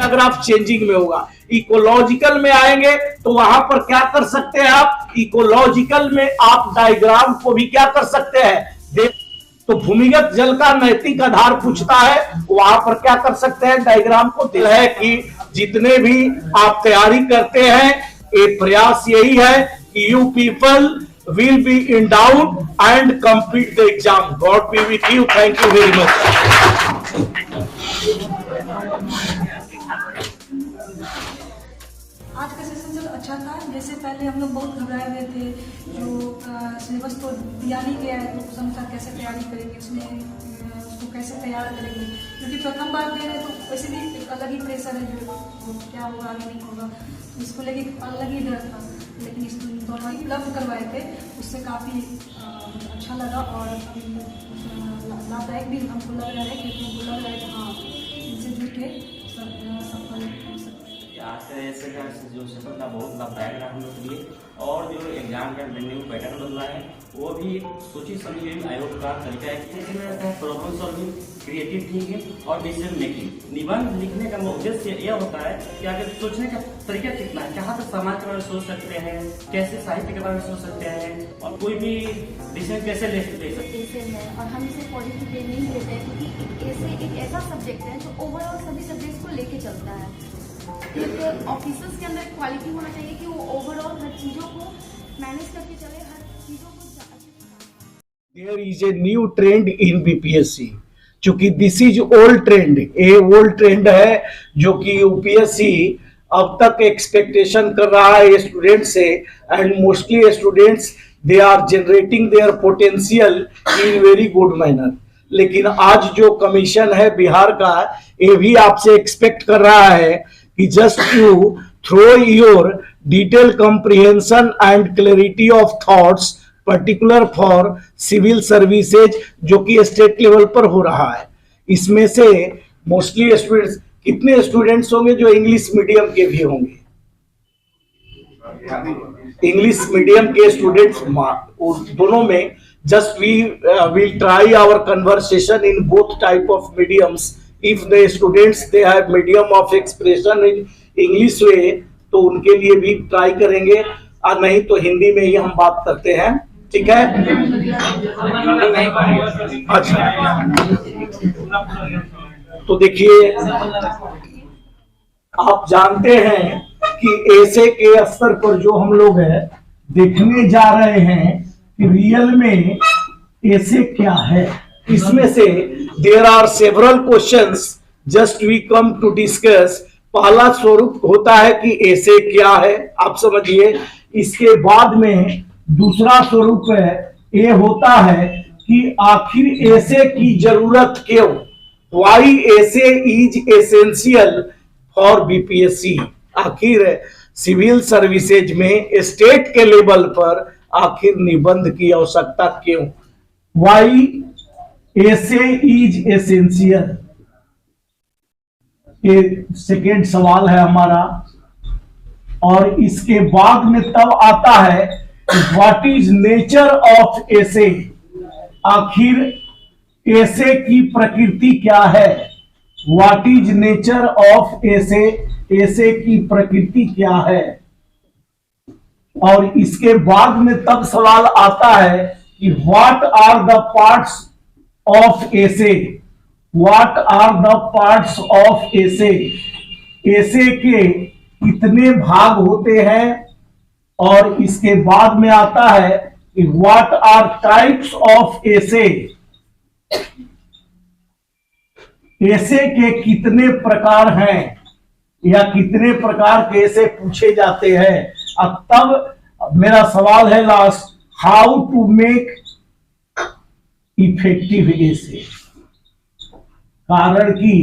Paragraph changing में होगा। Ecological में आएंगे तो वहां पर क्या कर सकते हैं आप, इकोलॉजिकल में आप डायग्राम को भी क्या कर सकते हैं, तो भूमिगत जल का नैतिक आधार पूछता है, वहां पर क्या कर सकते हैं, डायग्राम को दिल है कि जितने भी आप तैयारी करते हैं, एक प्रयास यही है कि you people will be in doubt and complete the exam. God be with you. Thank you very much. आज का सेशन जो अच्छा था, जैसे पहले हम लोग बहुत घबराए हुए थे, जो सिलेबस तो दिया नहीं गया है तो उस अनुसार कैसे तैयारी करेंगे, उसमें उसको कैसे तैयार करेंगे, क्योंकि प्रथम बार दे रहे हैं तो वैसे भी एक अलग ही प्रेशर है, जो क्या होगा आगे नहीं होगा, इसको लेके अलग ही डर था। लेकिन इस दोनों ही उपलब्ध करवाए थे, उससे काफ़ी अच्छा लगा और लाभदायक भी हमको लग रहा है, क्योंकि हमको लग रहा है कि हाँ इनसे जुड़ के सफल हो सकते हैं। आज का ऐसे का जो सेशन था बहुत लाभदायक रहा हम लोग के लिए, और जो एग्जाम का वेन्यू पैटर्न बदला है वो भी सोची समझी आयोग का तरीका है कि इसमें रहता है प्रॉब्लम सॉल्विंग, क्रिएटिव थिंकिंग और डिसीजन मेकिंग। निबंध लिखने का उद्देश्य यह होता है कि आगे सोचने का तरीका कितना है, कहाँ तक समाज के बारे में सोच सकते हैं, कैसे साहित्य के बारे में सोच सकते हैं, और कोई भी डिसीजन कैसे ले सकते हैं। और हम इसे पॉजिटिव वे नहीं लेते हैं, क्योंकि एक ऐसा सब्जेक्ट है जो ओवरऑल सभी सब्जेक्ट्स को लेके चलता है। एक ऑफिसर्स के अंदर क्वालिटी होना चाहिए कि वो ओवरऑल हर चीजों को मैनेज करके चले, हर चीजों को। There is a new trend in BPSC, चूंकि दिस इज ओल्ड ट्रेंड, ये ओल्ड ट्रेंड है जो कि यूपीएससी अब तक एक्सपेक्टेशन कर रहा है स्टूडेंट से, and mostly students they are generating their potential in very good manner. लेकिन आज जो कमीशन है बिहार का, ये भी आपसे एक्सपेक्ट कर रहा है कि just you throw your detail comprehension and clarity of thoughts particular for civil services, जो कि स्टेट लेवल पर हो रहा है। इसमें से मोस्टली स्टूडेंट्स, कितने स्टूडेंट्स होंगे जो इंग्लिश मीडियम के भी होंगे, इंग्लिश मीडियम के स्टूडेंट्स दोनों में, just we will try our conversation in both type of mediums. If the students they have medium of expression in English way, तो उनके लिए भी ट्राई करेंगे, और नहीं तो हिंदी में ही हम बात करते हैं, ठीक है। अच्छा, तो देखिए आप जानते हैं कि ऐसे के स्तर पर जो हम लोग है देखने जा रहे हैं कि रियल में ऐसे क्या है। इसमें से there are several questions, just we come to discuss. पहला स्वरूप होता है कि ऐसे क्या है, आप समझिए। इसके बाद में दूसरा स्वरूप है, ये होता है कि आखिर ऐसे की जरूरत क्यों, वाई ऐसे इज एसेंशियल फॉर बीपीएससी। आखिर सिविल सर्विसेज में स्टेट के लेवल पर आखिर निबंध की आवश्यकता क्यों, वाई ऐसे इज एसेंशियल। ये सेकेंड सवाल है हमारा। और इसके बाद में तब आता है व्हाट इज नेचर ऑफ ऐसे, आखिर ऐसे की प्रकृति क्या है, what is nature of essay, ऐसे की प्रकृति क्या है। और इसके बाद में तब सवाल आता है कि what are the parts of essay, what are the parts of essay, essay के कितने भाग होते हैं। और इसके बाद में आता है कि what are types of essay, essay के कितने प्रकार हैं या कितने प्रकार के ऐसे पूछे जाते हैं। अब तब मेरा सवाल है last, how to make effective essay. कारण कि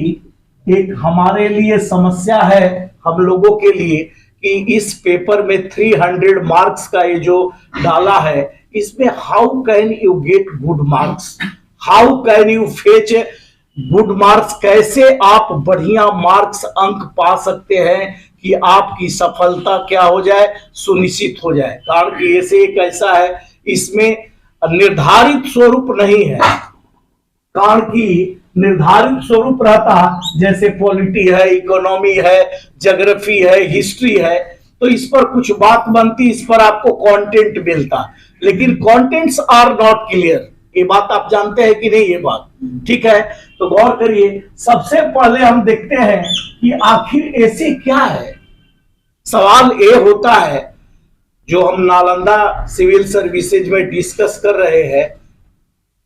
एक हमारे लिए समस्या है, हम लोगों के लिए, कि इस पेपर में 300 मार्क्स का ये जो डाला है, इसमें how can you get good marks, how can you fetch good marks, कैसे आप बढ़िया मार्क्स अंक पा सकते हैं कि आपकी सफलता क्या हो जाए, सुनिश्चित हो जाए। कारण कि ऐसे एक ऐसा है, इसमें निर्धारित स्वरूप नहीं है, कारण की निर्धारित स्वरूप रहता, जैसे पॉलिटी है, इकोनॉमी है, ज्योग्राफी है, हिस्ट्री है, तो इस पर कुछ बात बनती, इस पर आपको कंटेंट मिलता, लेकिन कंटेंट्स आर नॉट क्लियर। ये बात आप जानते हैं कि नहीं? ये बात ठीक है, तो गौर करिए। सबसे पहले हम देखते हैं कि आखिर ऐसे क्या है। सवाल ये होता है जो हम नालंदा सिविल सर्विसेज में डिस्कस कर रहे हैं,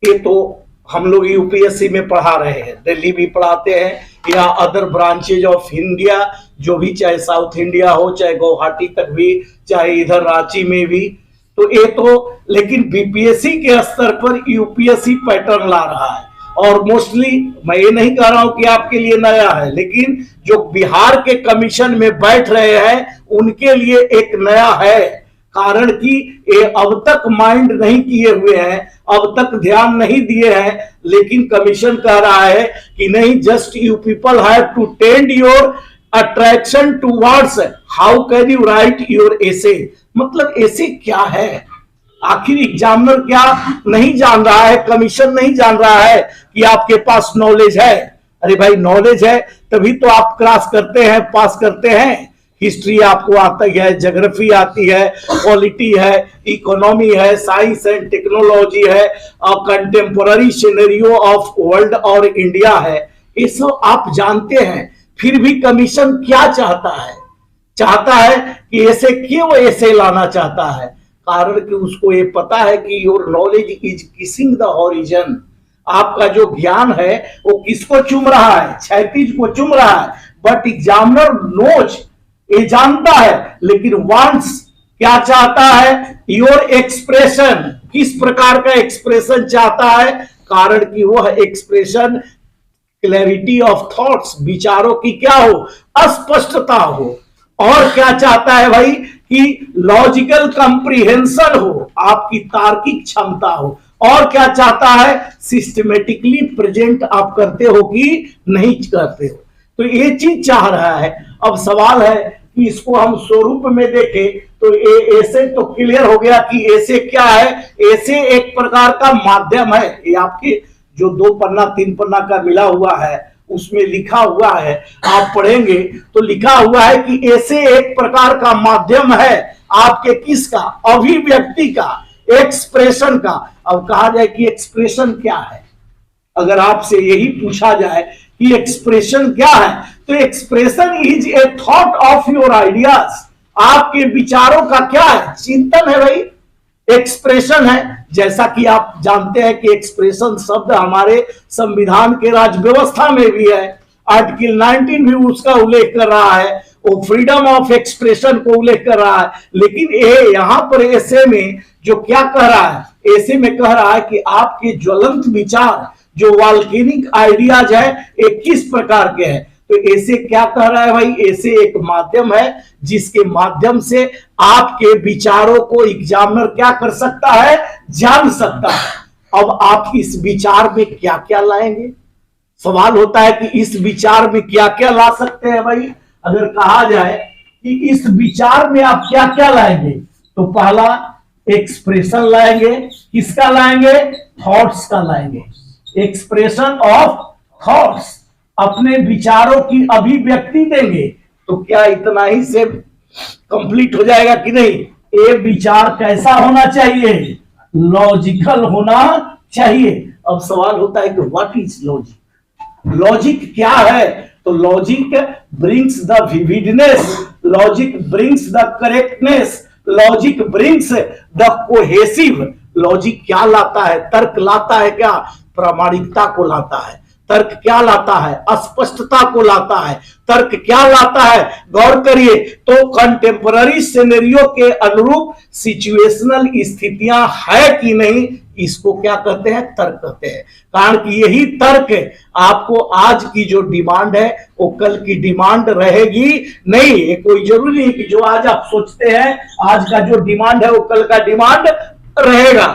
ये तो हम लोग यूपीएससी में पढ़ा रहे हैं, दिल्ली भी पढ़ाते हैं या अदर ब्रांचेज ऑफ इंडिया, जो भी, चाहे साउथ इंडिया हो, चाहे गुवाहाटी तक भी, चाहे इधर रांची में भी, तो ये तो, लेकिन बीपीएससी के स्तर पर यूपीएससी पैटर्न ला रहा है। और मोस्टली मैं ये नहीं कह रहा हूं कि आपके लिए नया है, लेकिन जो बिहार के कमीशन में बैठ रहे हैं उनके लिए एक नया है, कारण कि ये अब तक माइंड नहीं किए हुए हैं, अब तक ध्यान नहीं दिए हैं, लेकिन कमीशन कह रहा है कि नहीं, just you people have to tend your attraction towards how can you write your essay. मतलब एसे क्या है, आखिर एग्जामिनर क्या नहीं जान रहा है, कमीशन नहीं जान रहा है कि आपके पास नॉलेज है। अरे भाई, नॉलेज है तभी तो आप क्रॉस करते हैं, पास करते हैं। हिस्ट्री आपको आती है, ज्योग्राफी आती है, पॉलिटी है, इकोनॉमी है, साइंस एंड टेक्नोलॉजी है, और कंटेम्पोररी सिनेरियो ऑफ वर्ल्ड और इंडिया है, ये सब आप जानते हैं। फिर भी कमीशन क्या चाहता है? चाहता है कि ऐसे क्यों ऐसे लाना चाहता है? कारण कि उसको ये पता है कि your knowledge is kissing the horizon. आपका जो ज्ञान है वो किसको चूम रहा है? क्षैतिज को चूम रहा है। बट एग्जामिनर नोज, ये जानता है, लेकिन वांट्स क्या चाहता है? Your expression. किस प्रकार का एक्सप्रेशन चाहता है? कारण कि वह एक्सप्रेशन क्लैरिटी ऑफ थॉट्स, विचारों की क्या हो? अस्पष्टता हो। और क्या चाहता है भाई? कि लॉजिकल कंप्रीहेंशन हो, आपकी तार्किक क्षमता हो। और क्या चाहता है? सिस्टमेटिकली प्रेजेंट आप करते हो कि नहीं करते हो, तो ये चीज चाह रहा है। अब सवाल है कि इसको हम स्वरूप में देखें तो ऐसे तो क्लियर हो गया कि ऐसे क्या है। ऐसे एक प्रकार का माध्यम है, ये आपके जो 2 पन्ना 3 पन्ना का मिला हुआ है उसमें लिखा हुआ है, आप पढ़ेंगे तो लिखा हुआ है कि ऐसे एक प्रकार का माध्यम है आपके किसका? अभिव्यक्ति का, एक्सप्रेशन का। अब कहा जाए कि एक्सप्रेशन क्या है, अगर आपसे यही पूछा जाए कि एक्सप्रेशन क्या है, तो expression is a thought of your ideas. आपके विचारों का क्या है? चिंतन है भाई, एक्सप्रेशन है। जैसा कि आप जानते हैं कि एक्सप्रेशन शब्द हमारे संविधान के राज्य व्यवस्था में भी है, आर्टिकल 19 भी उसका उल्लेख कर रहा है, वो फ्रीडम ऑफ एक्सप्रेशन को उल्लेख कर रहा है। लेकिन ये यहां पर ऐसे में जो क्या कह रहा है, ऐसे में कह रहा है कि आपके ज्वलंत विचार, जो वॉल्केनिक आइडियाज है, ये किस प्रकार के हैं। तो ऐसे क्या कह रहा है भाई? ऐसे एक माध्यम है जिसके माध्यम से आपके विचारों को एग्जामिनर क्या कर सकता है? जान सकता है। अब आप इस विचार में क्या क्या लाएंगे? सवाल होता है कि इस विचार में क्या क्या ला सकते हैं भाई? अगर कहा जाए कि इस विचार में आप क्या क्या लाएंगे, तो पहला एक्सप्रेशन लाएंगे। किसका लाएंगे? थॉट्स का लाएंगे। एक्सप्रेशन ऑफ थॉट्स, अपने विचारों की अभिव्यक्ति देंगे। तो क्या इतना ही से कंप्लीट हो जाएगा कि नहीं? ये विचार कैसा होना चाहिए? लॉजिकल होना चाहिए। अब सवाल होता है कि व्हाट इज लॉजिक? लॉजिक क्या है? तो logic brings the vividness, logic brings the correctness, logic brings the cohesive. Logic क्या लाता है? तर्क लाता है। क्या? प्रामाणिकता को लाता है। तर्क क्या लाता है? अस्पष्टता को लाता है। तर्क क्या लाता है? गौर करिए तो कंटेम्पररी सिनेरियो के अनुरूप सिचुएशनल स्थितियां है कि नहीं, इसको क्या कहते हैं? तर्क कहते हैं। कारण कि यही तर्क आपको आज की जो डिमांड है वो कल की डिमांड रहेगी नहीं। ये कोई जरूरी नहीं कि जो आज आप सोचते हैं आज का जो डिमांड है वो कल का डिमांड रहेगा।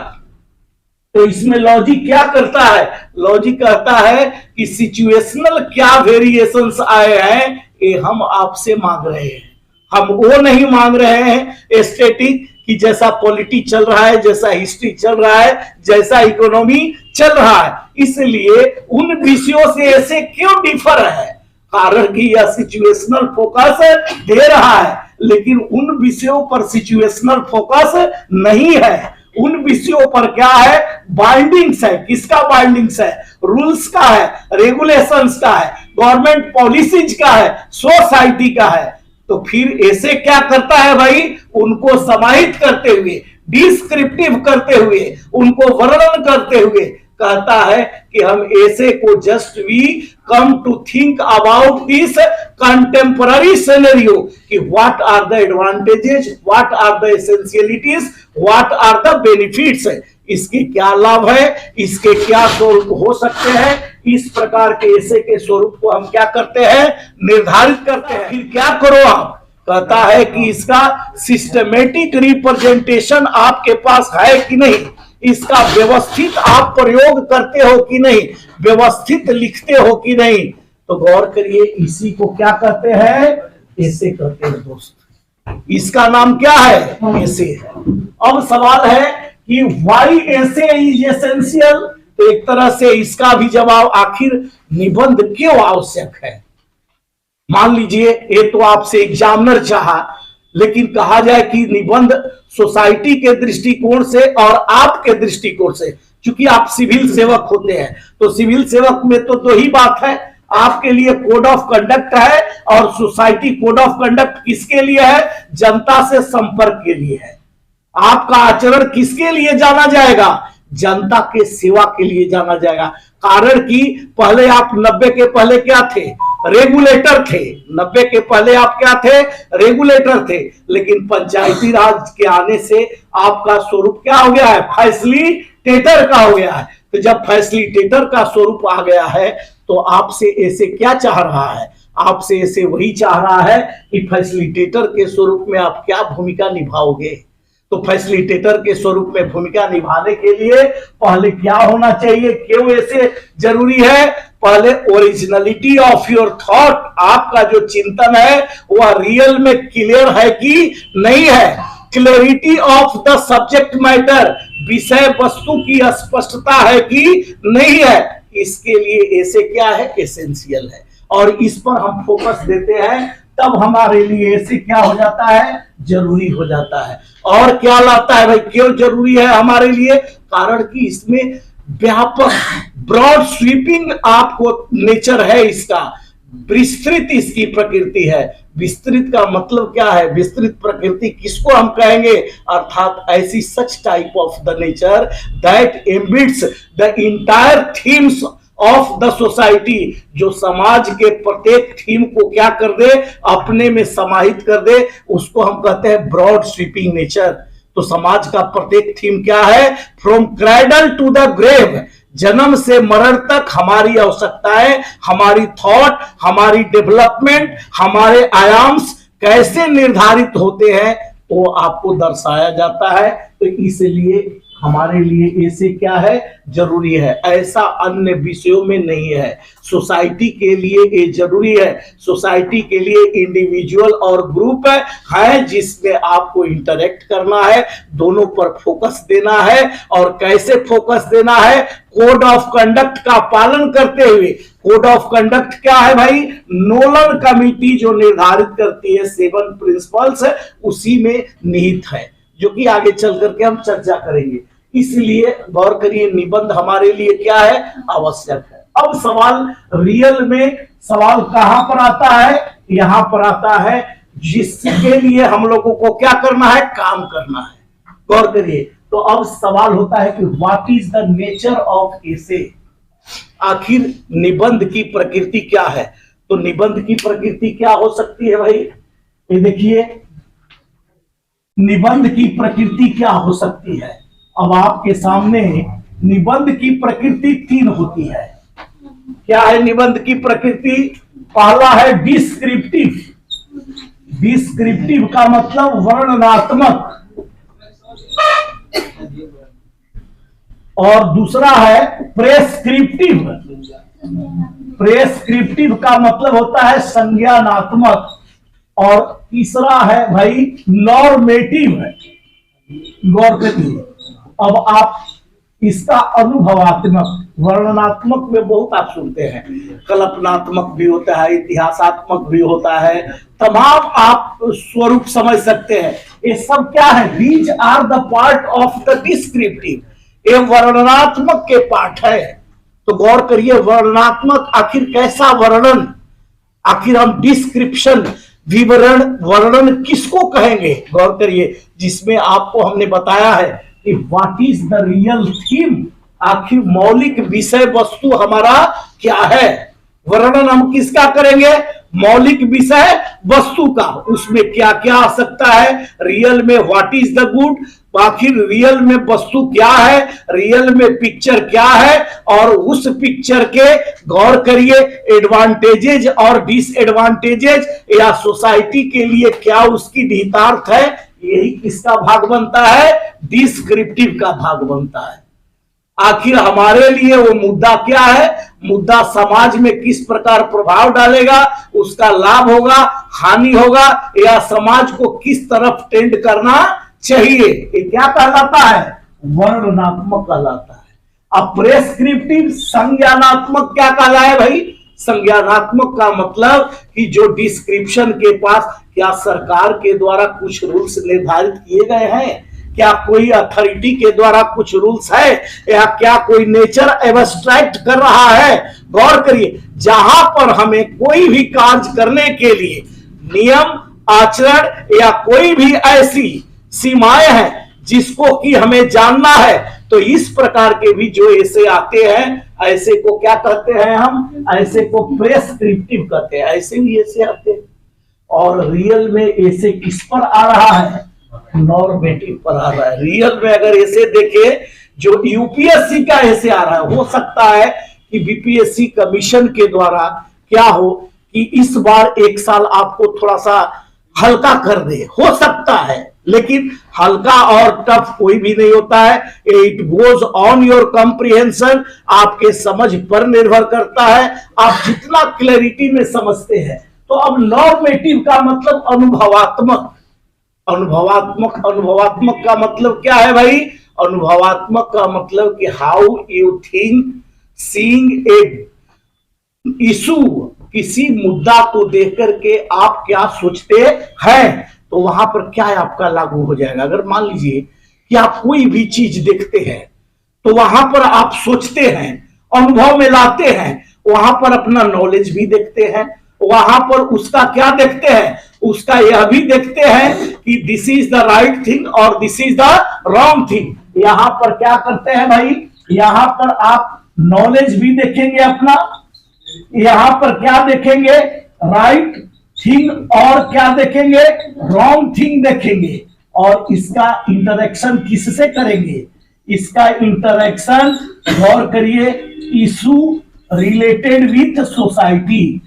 तो इसमें लॉजिक क्या करता है? लॉजिक कहता है कि सिचुएशनल क्या वेरिएशंस आए हैं, ये हम आपसे मांग रहे हैं। हम वो नहीं मांग रहे हैं स्टैटिक कि जैसा पॉलिटी चल रहा है, जैसा हिस्ट्री चल रहा है, जैसा इकोनॉमी चल रहा है, इसलिए उन विषयों से ऐसे क्यों डिफर है? कारण कि यह सिचुएशनल फोकस दे रहा है, लेकिन उन विषयों पर सिचुएशनल फोकस नहीं है। उन विषयों पर क्या है? बाइंडिंग्स है। किसका बाइंडिंग्स है? रूल्स का है, रेगुलेशंस का है, गवर्नमेंट पॉलिसीज का है, सोसाइटी का है। तो फिर ऐसे क्या करता है भाई? उनको समाहित करते हुए, डिस्क्रिप्टिव करते हुए, उनको वर्णन करते हुए कहता है कि हम ऐसे को just we come to think about this contemporary scenario कि what are the advantages, what are the essentialities, what are the benefits, इसके क्या लाभ है, इसके क्या स्वरूप हो सकते हैं। इस प्रकार के ऐसे के स्वरूप को हम क्या करते हैं? निर्धारित करते हैं। फिर क्या करो आप? कहता है कि इसका सिस्टमेटिक रिप्रेजेंटेशन आपके पास है कि नहीं, इसका व्यवस्थित आप प्रयोग करते हो कि नहीं, व्यवस्थित लिखते हो कि नहीं। तो गौर करिए, इसी को क्या कहते हैं? ऐसे कहते हैं दोस्त। इसका नाम क्या है? ऐसे है। अब सवाल है कि व्हाई ऐसे इज एसेंशियल। तो एक तरह से इसका भी जवाब, आखिर निबंध क्यों आवश्यक है। मान लीजिए ये तो आपसे एग्जामिनर चाहा, लेकिन कहा जाए कि निबंध सोसाइटी के दृष्टिकोण से और आपके दृष्टिकोण से, क्योंकि आप सिविल सेवक होते हैं, तो सिविल सेवक में तो दो ही बात है, आपके लिए कोड ऑफ कंडक्ट है और सोसाइटी कोड ऑफ कंडक्ट किसके लिए है? जनता से संपर्क के लिए है। आपका आचरण किसके लिए जाना जाएगा? जनता के सेवा के लिए जाना जाएगा। कारण कि पहले आप 90 के पहले क्या थे? रेगुलेटर थे। 90 के पहले आप क्या थे? रेगुलेटर थे। लेकिन पंचायती राज के आने से आपका स्वरूप क्या हो गया है? फैसिलिटेटर का हो गया है। तो जब फैसिलिटेटर का स्वरूप आ गया है, तो आपसे ऐसे क्या चाह रहा है? आपसे ऐसे वही चाह रहा है कि फैसिलिटेटर के स्वरूप में आप क्या भूमिका निभाओगे। तो फैसिलिटेटर के स्वरूप में भूमिका निभाने के लिए पहले क्या होना चाहिए? क्यों ऐसे जरूरी है? पहले ओरिजिनलिटी ऑफ योर थॉट, आपका जो चिंतन है वह रियल में क्लियर है कि नहीं है। Clarity of the subject matter, विषय वस्तु की स्पष्टता है कि नहीं है। इसके लिए ऐसे क्या है? एसेंशियल है। और इस पर हम फोकस देते हैं, तब हमारे लिए ऐसे क्या हो जाता है? जरूरी हो जाता है। और क्या लाता है भाई? क्यों जरूरी है हमारे लिए? कारण कि इसमें व्यापक, ब्रॉड स्वीपिंग आपको नेचर है इसका, विस्तृत इसकी प्रकृति है। विस्तृत का मतलब क्या है? विस्तृत प्रकृति किसको हम कहेंगे? अर्थात ऐसी such type of the nature that ambits the entire themes of the society, जो समाज के प्रत्येक थीम को क्या कर दे? अपने में समाहित कर दे। उसको हम कहते हैं ब्रॉड स्वीपिंग नेचर। तो समाज का प्रत्येक थीम क्या है? From cradle to the grave, जन्म से मरण तक हमारी आवश्यकताएं, हमारी थॉट, हमारी डेवलपमेंट, हमारे आयाम्स कैसे निर्धारित होते हैं वो आपको दर्शाया जाता है। तो इसलिए हमारे लिए ऐसे क्या है? जरूरी है। ऐसा अन्य विषयों में नहीं है। सोसाइटी के लिए ये जरूरी है। सोसाइटी के लिए इंडिविजुअल और ग्रुप है जिसमें आपको इंटरेक्ट करना है, दोनों पर फोकस देना है। और कैसे फोकस देना है? कोड ऑफ कंडक्ट का पालन करते हुए। कोड ऑफ कंडक्ट क्या है भाई? नोलन कमिटी जो निर्धारित करती है 7 प्रिंसिपल्स, उसी में निहित है, जो कि आगे चल करके हम चर्चा करेंगे। इसलिए गौर करिए, निबंध हमारे लिए क्या है? आवश्यक है। अब सवाल रियल में, सवाल कहां पर आता है? यहां पर आता है, जिसके लिए हम लोगों को क्या करना है? काम करना है। गौर करिए, तो अब सवाल होता है कि what is the nature of essay. आखिर निबंध की प्रकृति क्या है? तो निबंध की प्रकृति क्या हो सकती है भाई? ये देखिए, निबंध की प्रकृति क्या हो सकती है। अब आपके सामने निबंध की प्रकृति 3 होती है। क्या है निबंध की प्रकृति? पहला है डिस्क्रिप्टिव। डिस्क्रिप्टिव का मतलब वर्णनात्मक, और दूसरा है प्रेस्क्रिप्टिव। प्रेस्क्रिप्टिव का मतलब होता है संज्ञानात्मक, और तीसरा है भाई नॉर्मेटिव। गौर करिए। अब आप इसका अनुभवात्मक, वर्णनात्मक में बहुत आप सुनते हैं, कल्पनात्मक भी होता है, इतिहासात्मक भी होता है, तमाम आप स्वरूप समझ सकते हैं। ये सब क्या है? These are the part of the descriptive. ये वर्णनात्मक के पार्ट है। तो गौर करिए, वर्णनात्मक आखिर कैसा वर्णन, आखिर हम डिस्क्रिप्शन, विवरण, वर्णन किसको कहेंगे? गौर करिए, जिसमें आपको हमने बताया है कि what is the real theme, आखिर मौलिक विषय वस्तु हमारा क्या है। वर्णन हम किसका करेंगे? मौलिक विषय वस्तु का। उसमें क्या क्या आ सकता है? रियल में व्हाट इज द गुड, आखिर रियल में वस्तु क्या है, रियल में पिक्चर क्या है, और उस पिक्चर के गौर करिए एडवांटेजेज और डिसएडवांटेजेज, या सोसाइटी के लिए क्या उसकी निहितार्थ है। यही किसका भाग बनता है? डिस्क्रिप्टिव का भाग बनता है। आखिर हमारे लिए वो मुद्दा क्या है? मुद्दा समाज में किस प्रकार प्रभाव डालेगा, उसका लाभ होगा, हानि होगा, या समाज को किस तरफ टेंड करना चाहिए, ये क्या कहलाता है? वर्णनात्मक कहलाता है। अब प्रेस्क्रिप्टिव, संज्ञानात्मक क्या कहलाए भाई? संज्ञानात्मक का मतलब कि जो डिस्क्रिप्शन के पास क्या सरकार के द्वारा कुछ रूल्स निर्धारित किए गए हैं, क्या कोई अथॉरिटी के द्वारा कुछ रूल्स है, या क्या कोई नेचर एब्स्ट्रैक्ट कर रहा है। गौर करिए, जहां पर हमें कोई भी कार्य करने के लिए नियम, आचरण या कोई भी ऐसी सीमाएं हैं जिसको कि हमें जानना है, तो इस प्रकार के भी जो ऐसे आते हैं, ऐसे को क्या कहते हैं हम? ऐसे को प्रेस्क्रिप्टिव कहते हैं। ऐसे भी ऐसे आते हैं। और रियल में ऐसे किस पर आ रहा है? नॉर्मेटिव पर आ रहा है। रियल में अगर ऐसे देखे, जो यूपीएससी का ऐसे आ रहा है, हो सकता है कि बीपीएससी कमीशन के द्वारा क्या हो कि इस बार एक साल आपको थोड़ा सा हल्का कर दे, हो सकता है, लेकिन हल्का और टफ कोई भी नहीं होता है। It goes on your comprehension, आपके समझ पर निर्भर करता है, आप जितना क्लैरिटी में समझते हैं। तो अब नॉर्मेटिव का मतलब अनुभवात्मक। अनुभवात्मक का मतलब क्या है भाई? अनुभवात्मक का मतलब कि how you think seeing a issue, किसी मुद्दा को देख करके आप क्या सोचते हैं, तो वहां पर क्या है आपका लागू हो जाएगा। अगर मान लीजिए कि आप कोई भी चीज देखते हैं, तो वहां पर आप सोचते हैं, अनुभव में लाते हैं, वहां पर अपना नॉलेज भी देखते हैं, वहां पर उसका क्या देखते हैं? उसका यह भी देखते हैं कि this is the right thing और this is the wrong thing. यहां पर क्या करते हैं भाई? यहां पर आप नॉलेज भी देखेंगे अपना, यहां पर क्या देखेंगे? राइट थिंग, और क्या देखेंगे? रॉन्ग थिंग देखेंगे। और इसका इंटरेक्शन किससे करेंगे? इसका इंटरेक्शन गौर करिए, इशू रिलेटेड विथ सोसाइटी,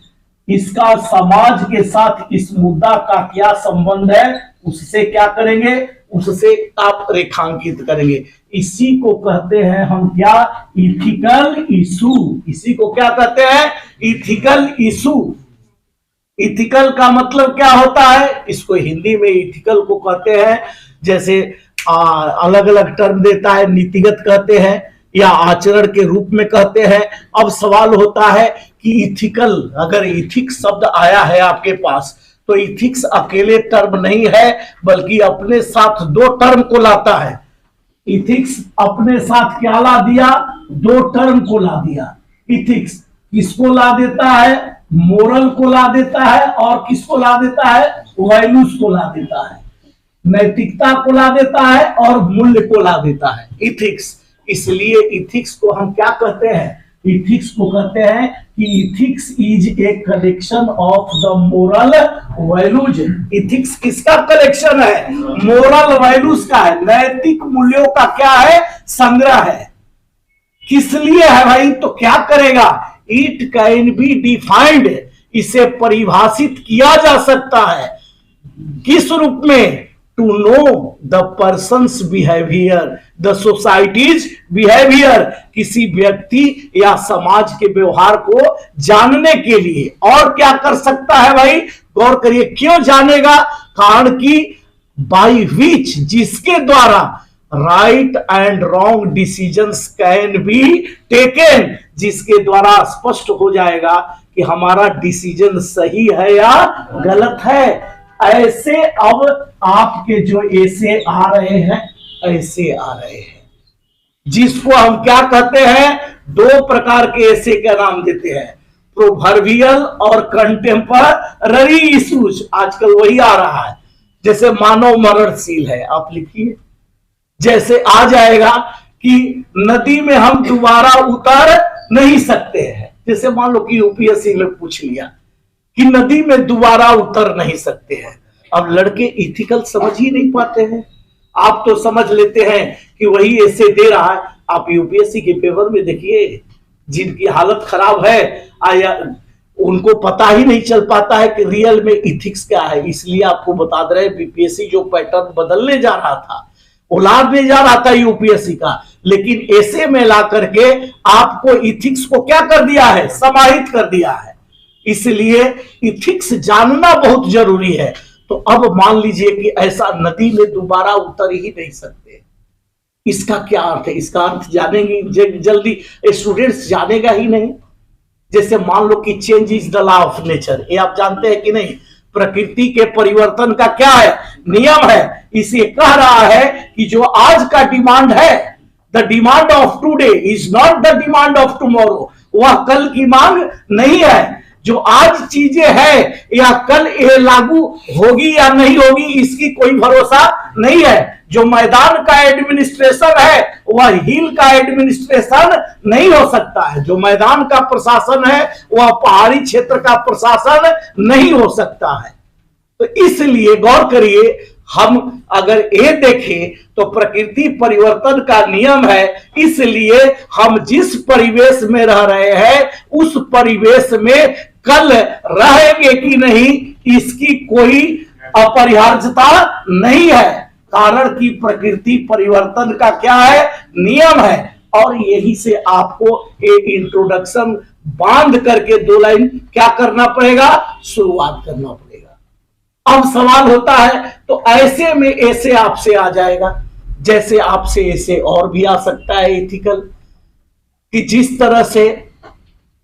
इसका समाज के साथ इस मुद्दा का क्या संबंध है, उससे क्या करेंगे? उससे आप रेखांकित करेंगे। इसी को कहते हैं हम क्या? Ethical issue. इसी को क्या कहते हैं? Ethical issue. इथिकल का मतलब क्या होता है? इसको हिंदी में इथिकल को कहते हैं, जैसे अलग अलग टर्म देता है, नीतिगत कहते हैं या आचरण के रूप में कहते हैं। अब सवाल होता है कि इथिकल, अगर इथिक्स शब्द आया है आपके पास, तो इथिक्स अकेले टर्म नहीं है, बल्कि अपने साथ दो टर्म को लाता है। इथिक्स अपने साथ क्या ला दिया? दो टर्म को ला दिया। इथिक्स किसको ला देता है? मोरल को ला देता है, और किसको ला देता है? वैल्यूज को ला देता है, नैतिकता को ला देता है, और मूल्य को ला देता है। इथिक्स, इसलिए इथिक्स को हम क्या कहते हैं? इथिक्स को कहते हैं कि ethics is a collection of the moral values. Ethics किसका कलेक्शन है? मोरल वैल्यूज का है, नैतिक मूल्यों का क्या है? संग्रह है। किस लिए है भाई? तो क्या करेगा? इट कैन बी डिफाइंड, इसे परिभाषित किया जा सकता है। किस रूप में? To know the person's behaviour, the society's behaviour, किसी व्यक्ति या समाज के व्यवहार को जानने के लिए। और क्या कर सकता है भाई? गौर करिए, क्यों जानेगा? कारण कि बाई विच, जिसके द्वारा right and wrong decisions can be taken, जिसके द्वारा स्पष्ट हो जाएगा कि हमारा डिसीजन सही है या गलत है। ऐसे अब आपके जो ऐसे आ रहे हैं, ऐसे आ रहे हैं, जिसको हम क्या कहते हैं, दो प्रकार के ऐसे का नाम देते हैं, प्रोवर्बियल और कंटेम्पररी इश्यूज। आजकल वही आ रहा है, जैसे मानव मरणशील है, आप लिखिए, जैसे आ जाएगा कि नदी में हम दोबारा उतर नहीं सकते हैं। जैसे मान लो कि यूपीएससी में पूछ लिया कि नदी में दोबारा उतर नहीं सकते हैं। अब लड़के इथिकल समझ ही नहीं पाते हैं। आप तो समझ लेते हैं कि वही ऐसे दे रहा है। आप यूपीएससी के पेपर में देखिए, जिनकी हालत खराब है, आया उनको पता ही नहीं चल पाता है कि रियल में इथिक्स क्या है। इसलिए आपको बता दे रहे हैं, बीपीएससी जो पैटर्न बदलने जा रहा था, उलादने जा रहा था यूपीएससी का, लेकिन ऐसे में ला करके आपको इथिक्स को क्या कर दिया है, समाहित कर दिया है। इसलिए इथिक्स जानना बहुत जरूरी है। तो अब मान लीजिए कि ऐसा नदी में दोबारा उतर ही नहीं सकते, इसका क्या अर्थ है? इसका अर्थ जानेंगे जल्दी स्टूडेंट्स जानेगा ही नहीं। जैसे मान लो कि change is the law of nature, ये आप जानते हैं कि नहीं? प्रकृति के परिवर्तन का क्या है, नियम है। इसे कह रहा है कि जो आज का डिमांड है, the demand of today is not the demand of tomorrow, वह कल की मांग नहीं है। जो आज चीजें है या कल ये लागू होगी या नहीं होगी, इसकी कोई भरोसा नहीं है। जो मैदान का एडमिनिस्ट्रेशन है वह हिल का एडमिनिस्ट्रेशन नहीं हो सकता है। जो मैदान का प्रशासन है वह पहाड़ी क्षेत्र का प्रशासन नहीं हो सकता है। तो इसलिए गौर करिए, हम अगर ये देखें तो प्रकृति परिवर्तन का नियम है। इसलिए हम जिस परिवेश में रह रहे हैं उस परिवेश में कल रहेंगे कि नहीं, इसकी कोई अपरिहार्यता नहीं है। कारण कि प्रकृति परिवर्तन का क्या है, नियम है। और यही से आपको एक इंट्रोडक्शन बांध करके 2 लाइन क्या करना पड़ेगा, शुरुआत करना पड़ेगा। अब सवाल होता है तो ऐसे में ऐसे आपसे आ जाएगा, जैसे आपसे ऐसे और भी आ सकता है एथिकल, कि जिस तरह से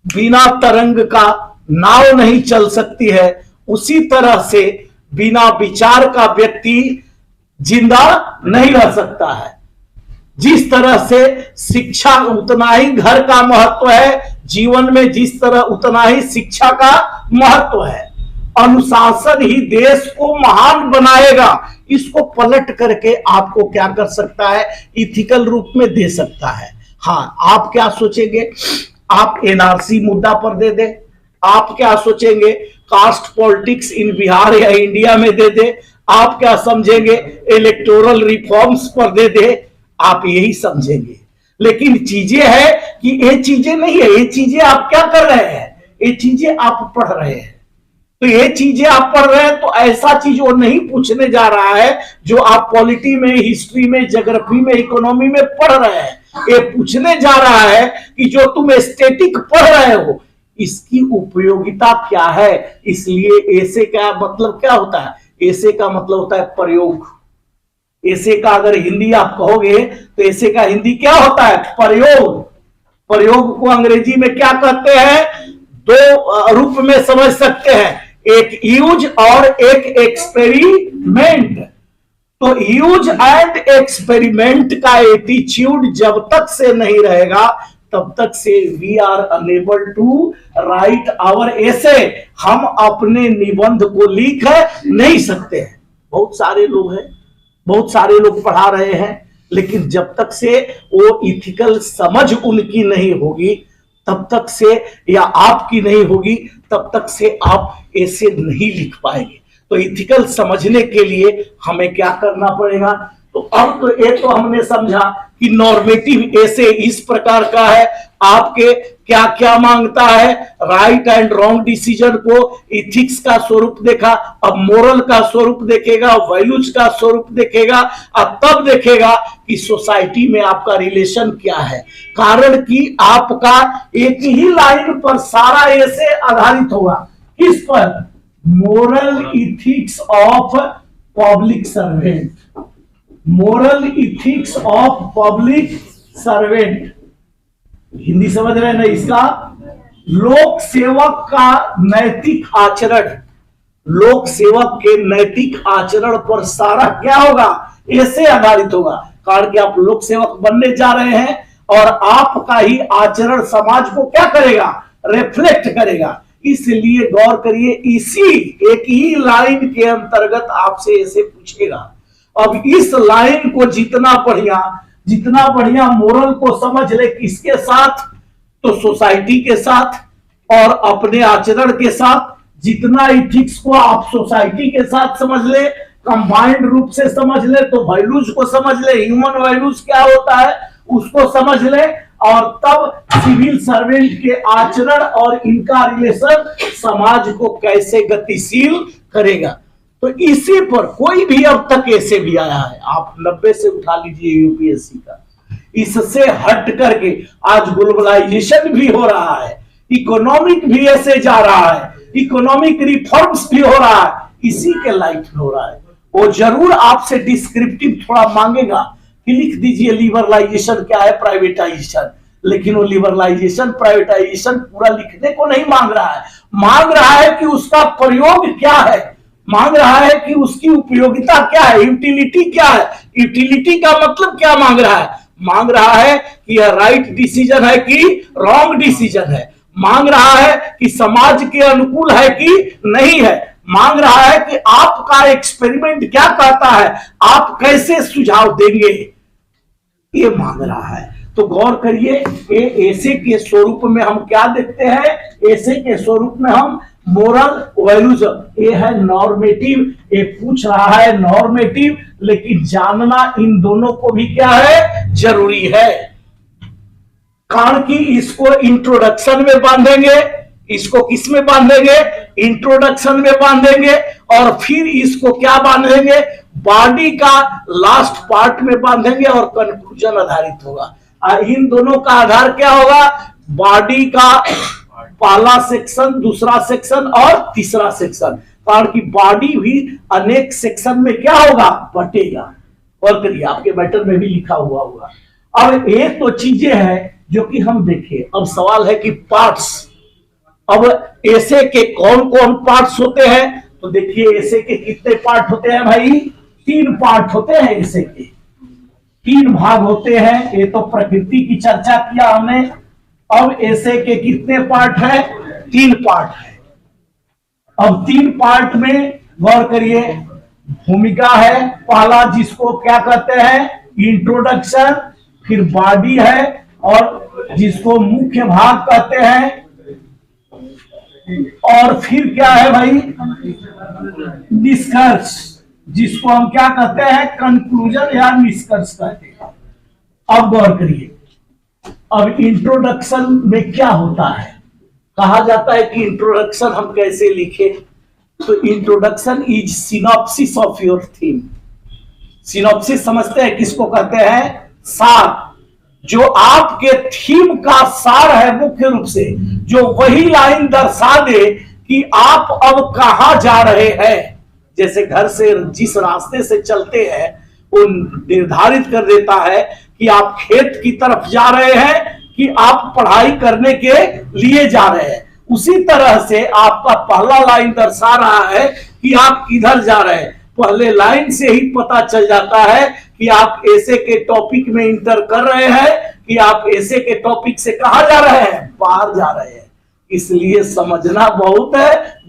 बिना तरंग का नाव नहीं चल सकती है, उसी तरह से बिना विचार का व्यक्ति जिंदा नहीं रह सकता है। जिस तरह से शिक्षा उतना ही घर का महत्व है, जीवन में जिस तरह उतना ही शिक्षा का महत्व है। अनुशासन ही देश को महान बनाएगा, इसको पलट करके आपको क्या कर सकता है, इथिकल रूप में दे सकता है। हाँ, आप क्या सोचेंगे, आप एनआरसी मुद्दा पर दे दे, आप क्या सोचेंगे कास्ट पॉलिटिक्स इन बिहार या इंडिया में दे दे, आप क्या समझेंगे इलेक्टोरल रिफॉर्म्स पर दे दे, आप यही समझेंगे। लेकिन चीजें है कि ये चीजें नहीं है, ये चीजें आप क्या कर रहे हैं, ये चीजें आप पढ़ रहे हैं। तो ये चीजें आप पढ़ रहे हैं तो ऐसा चीज वो नहीं पूछने जा रहा है जो आप पॉलिटी में, हिस्ट्री में, ज्योग्राफी में, इकोनॉमी में पढ़ रहे हैं। ये पूछने जा रहा है कि जो तुम एस्थेटिक पढ़ रहे हो इसकी उपयोगिता क्या है। इसलिए ऐसे का मतलब क्या होता है, ऐसे का मतलब होता है प्रयोग। ऐसे का अगर हिंदी आप कहोगे तो ऐसे का हिंदी क्या होता है, प्रयोग। प्रयोग को अंग्रेजी में क्या कहते हैं, 2 रूप में समझ सकते हैं, एक यूज और एक एक्सपेरिमेंट। तो यूज एंड एक्सपेरिमेंट का एटीट्यूड जब तक से नहीं रहेगा तब तक से we are unable to write our essay, हम अपने निबंध को लिख नहीं सकते हैं। बहुत सारे लोग हैं, बहुत सारे लोग पढ़ा रहे हैं, लेकिन जब तक से वो इथिकल समझ उनकी नहीं होगी तब तक से, या आपकी नहीं होगी तब तक से आप ऐसे नहीं लिख पाएंगे। तो इथिकल समझने के लिए हमें क्या करना पड़ेगा, तो अब तो ये तो हमने समझा कि नॉर्मेटिव ऐसे इस प्रकार का है, आपके क्या क्या मांगता है, राइट एंड रॉन्ग डिसीजन को इथिक्स का स्वरूप देखा, अब मोरल का स्वरूप देखेगा, वैल्यूज का स्वरूप देखेगा, अब तब देखेगा कि सोसाइटी में आपका रिलेशन क्या है। कारण कि आपका एक ही लाइन पर सारा ऐसे आधारित होगा, किस पर, moral ethics of public servant, moral ethics of public servant, Hindi समझ रहे हैं ना इसका? लोक सेवक का नैतिक आचरण, लोक सेवक के नैतिक आचरण पर सारा क्या होगा? ऐसे आधारित होगा, कारण कि आप लोक सेवक बनने जा रहे हैं और आपका ही आचरण समाज को क्या करेगा? रिफ्लेक्ट करेगा। इसलिए गौर करिए, इसी एक ही लाइन के अंतर्गत आपसे ऐसे पूछेगा। अब इस लाइन को जितना बढ़िया मोरल को समझ ले, किसके साथ? तो सोसाइटी के साथ और अपने आचरण के साथ। जितना इथिक्स को आप सोसाइटी के साथ समझ ले, कंबाइंड रूप से समझ ले, तो वैल्यूज को समझ ले, ह्यूमन वैल्यूज क्या होता है उसको समझ ले, और तब सिविल सर्वेंट के आचरण और इनका रिलेशन समाज को कैसे गतिशील करेगा। तो इसी पर कोई भी अब तक ऐसे भी आया है, आप 90 से उठा लीजिए यूपीएससी का, इससे हट करके आज ग्लोबलाइजेशन भी हो रहा है, इकोनॉमिक भी ऐसे जा रहा है, इकोनॉमिक रिफॉर्म्स भी हो रहा है, इसी के लाइट में हो रहा है। वो जरूर आपसे डिस्क्रिप्टिव थोड़ा मांगेगा कि लिख दीजिए लिबरलाइजेशन क्या है, प्राइवेटाइजेशन, लेकिन वो लिबरलाइजेशन प्राइवेटाइजेशन पूरा लिखने को नहीं मांग रहा है, मांग रहा है कि उसका प्रयोग क्या है, मांग रहा है कि उसकी उपयोगिता क्या है, यूटिलिटी क्या है। यूटिलिटी का मतलब क्या मांग रहा है? मांग रहा है कि यह राइट डिसीजन है कि रॉन्ग डिसीजन है, मांग रहा है कि समाज के अनुकूल है कि नहीं है, मांग रहा है कि आपका एक्सपेरिमेंट क्या कहता है, आप कैसे सुझाव देंगे, ये मांग रहा है। तो गौर करिए, ये ऐसे के स्वरूप में हम क्या देखते हैं? ऐसे के स्वरूप में हम मोरल वैल्यूज, ये है नॉर्मेटिव, ये पूछ रहा है नॉर्मेटिव, लेकिन जानना इन दोनों को भी क्या है? जरूरी है। कारण कि इसको इंट्रोडक्शन में बांधेंगे, इसको किस में बांधेंगे? इंट्रोडक्शन में बांधेंगे, और फिर इसको क्या बांधेंगे? बॉडी का लास्ट पार्ट में बांधेंगे और कंक्लूजन आधारित होगा। इन दोनों का आधार क्या होगा? बॉडी का पहला सेक्शन, दूसरा सेक्शन और तीसरा सेक्शन, कारण कि बॉडी भी अनेक सेक्शन में क्या होगा? बटेगा। और करिए, आपके मैटर में भी लिखा हुआ होगा। अब एक तो चीजें हैं जो कि हम देखें। अब सवाल है कि पार्ट्स, अब ऐसे के कौन कौन पार्ट्स होते हैं? तो देखिए, ऐसे के कितने पार्ट होते हैं भाई? 3 पार्ट होते हैं ऐसे के, 3 भाग होते हैं। ये तो प्रकृति की चर्चा किया हमने। अब ऐसे के कितने पार्ट है? 3 पार्ट है। अब 3 पार्ट में गौर करिए, भूमिका है पहला, जिसको क्या कहते हैं? इंट्रोडक्शन, फिर बॉडी है, और जिसको मुख्य भाग कहते हैं, और फिर क्या है भाई? निष्कर्ष, जिसको हम क्या कहते हैं? कंक्लूजन या निष्कर्ष कहते हैं। अब गौर करिए, अब इंट्रोडक्शन में क्या होता है? कहा जाता है कि इंट्रोडक्शन हम कैसे लिखें? तो introduction is synopsis of your theme. Synopsis समझते हैं किसको कहते हैं? सार, जो आपके थीम का सार है, मुख्य रूप से जो वही लाइन दर्शा दे कि आप अब कहां जा रहे हैं। जैसे घर से जिस रास्ते से चलते हैं वो निर्धारित कर देता है कि आप खेत की तरफ जा रहे हैं कि आप पढ़ाई करने के लिए जा रहे हैं। उसी तरह से आपका पहला लाइन दर्शा रहा है कि आप किधर जा रहे हैं। पहले लाइन से ही पता चल जाता है कि आप ऐसे के टॉपिक में इंटर कर रहे हैं कि आप ऐसे के टॉपिक से कहां जा रहे हैं? बाहर जा रहे हैं। इसलिए समझना बहुत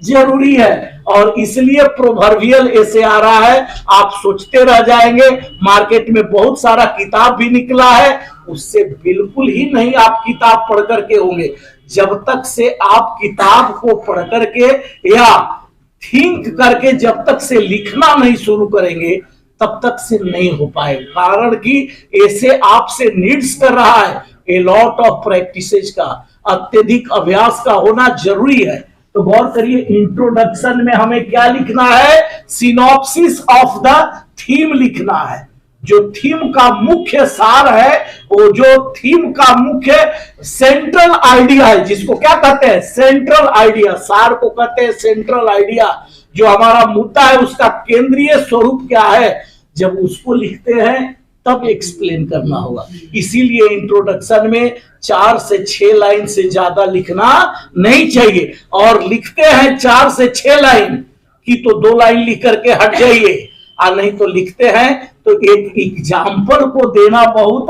जरूरी है, और इसलिए प्रोवर्बियल ऐसे आ रहा है, आप सोचते रह जाएंगे। मार्केट में बहुत सारा किताब भी निकला है, उससे बिल्कुल ही नहीं आप किताब पढ़ करके होंगे। जब तक से आप किताब को पढ़ करके या थिंक करके जब तक से लिखना नहीं शुरू करेंगे, तब तक से नहीं हो पाए। कारण कि ऐसे आपसे नीड्स कर रहा है ए लॉट ऑफ प्रैक्टिसेस का, अत्यधिक अभ्यास का होना जरूरी है। तो गौर करिए, इंट्रोडक्शन में हमें क्या लिखना है? सिनॉप्सिस ऑफ द थीम लिखना है। जो थीम का मुख्य सार है, वो जो थीम का मुख्य सेंट्रल आइडिया है, जिसको क्या कहते हैं, सेंट्रल आइडिया, सार को कहते हैं सेंट्रल आइडिया, जो हमारा मुद्दा है उसका केंद्रीय स्वरूप क्या है, जब उसको लिखते हैं तब एक्सप्लेन करना होगा। इसीलिए इंट्रोडक्शन में 4 से 6 लाइन से ज्यादा लिखना नहीं चाहिए, और लिखते हैं 4 से 6 लाइन की तो 2 लाइन लिख करके हट जाइए, और नहीं तो लिखते हैं तो एक एग्जाम्पल को देना बहुत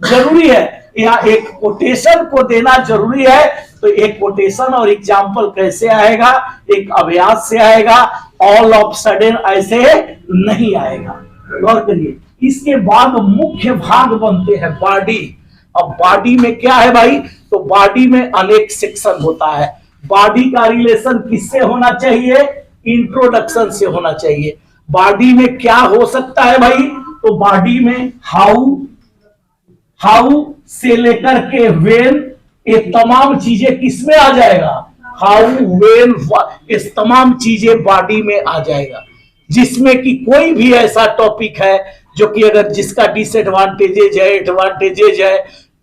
जरूरी है, या एक कोटेशन को देना जरूरी है। तो एक कोटेशन और एग्जाम्पल कैसे आएगा, एक अभ्यास से आएगा, ऑल ऑफ सडन ऐसे नहीं आएगा। गौर करिए, इसके बाद मुख्य भाग बनते हैं बॉडी। अब बॉडी में क्या है भाई, तो बॉडी में अनेक सेक्शन होता है। बॉडी का रिलेशन किससे होना चाहिए, इंट्रोडक्शन से होना चाहिए। बॉडी में क्या हो सकता है भाई, तो बॉडी में हाउ से लेकर के वेन, ये तमाम चीजें किसमें आ जाएगा, हाउ वेन, इस तमाम चीजें बॉडी में आ जाएगा। जिसमें कि कोई भी ऐसा टॉपिक है जो कि अगर जिसका डिसएडवांटेजेज है, एडवांटेजेज है,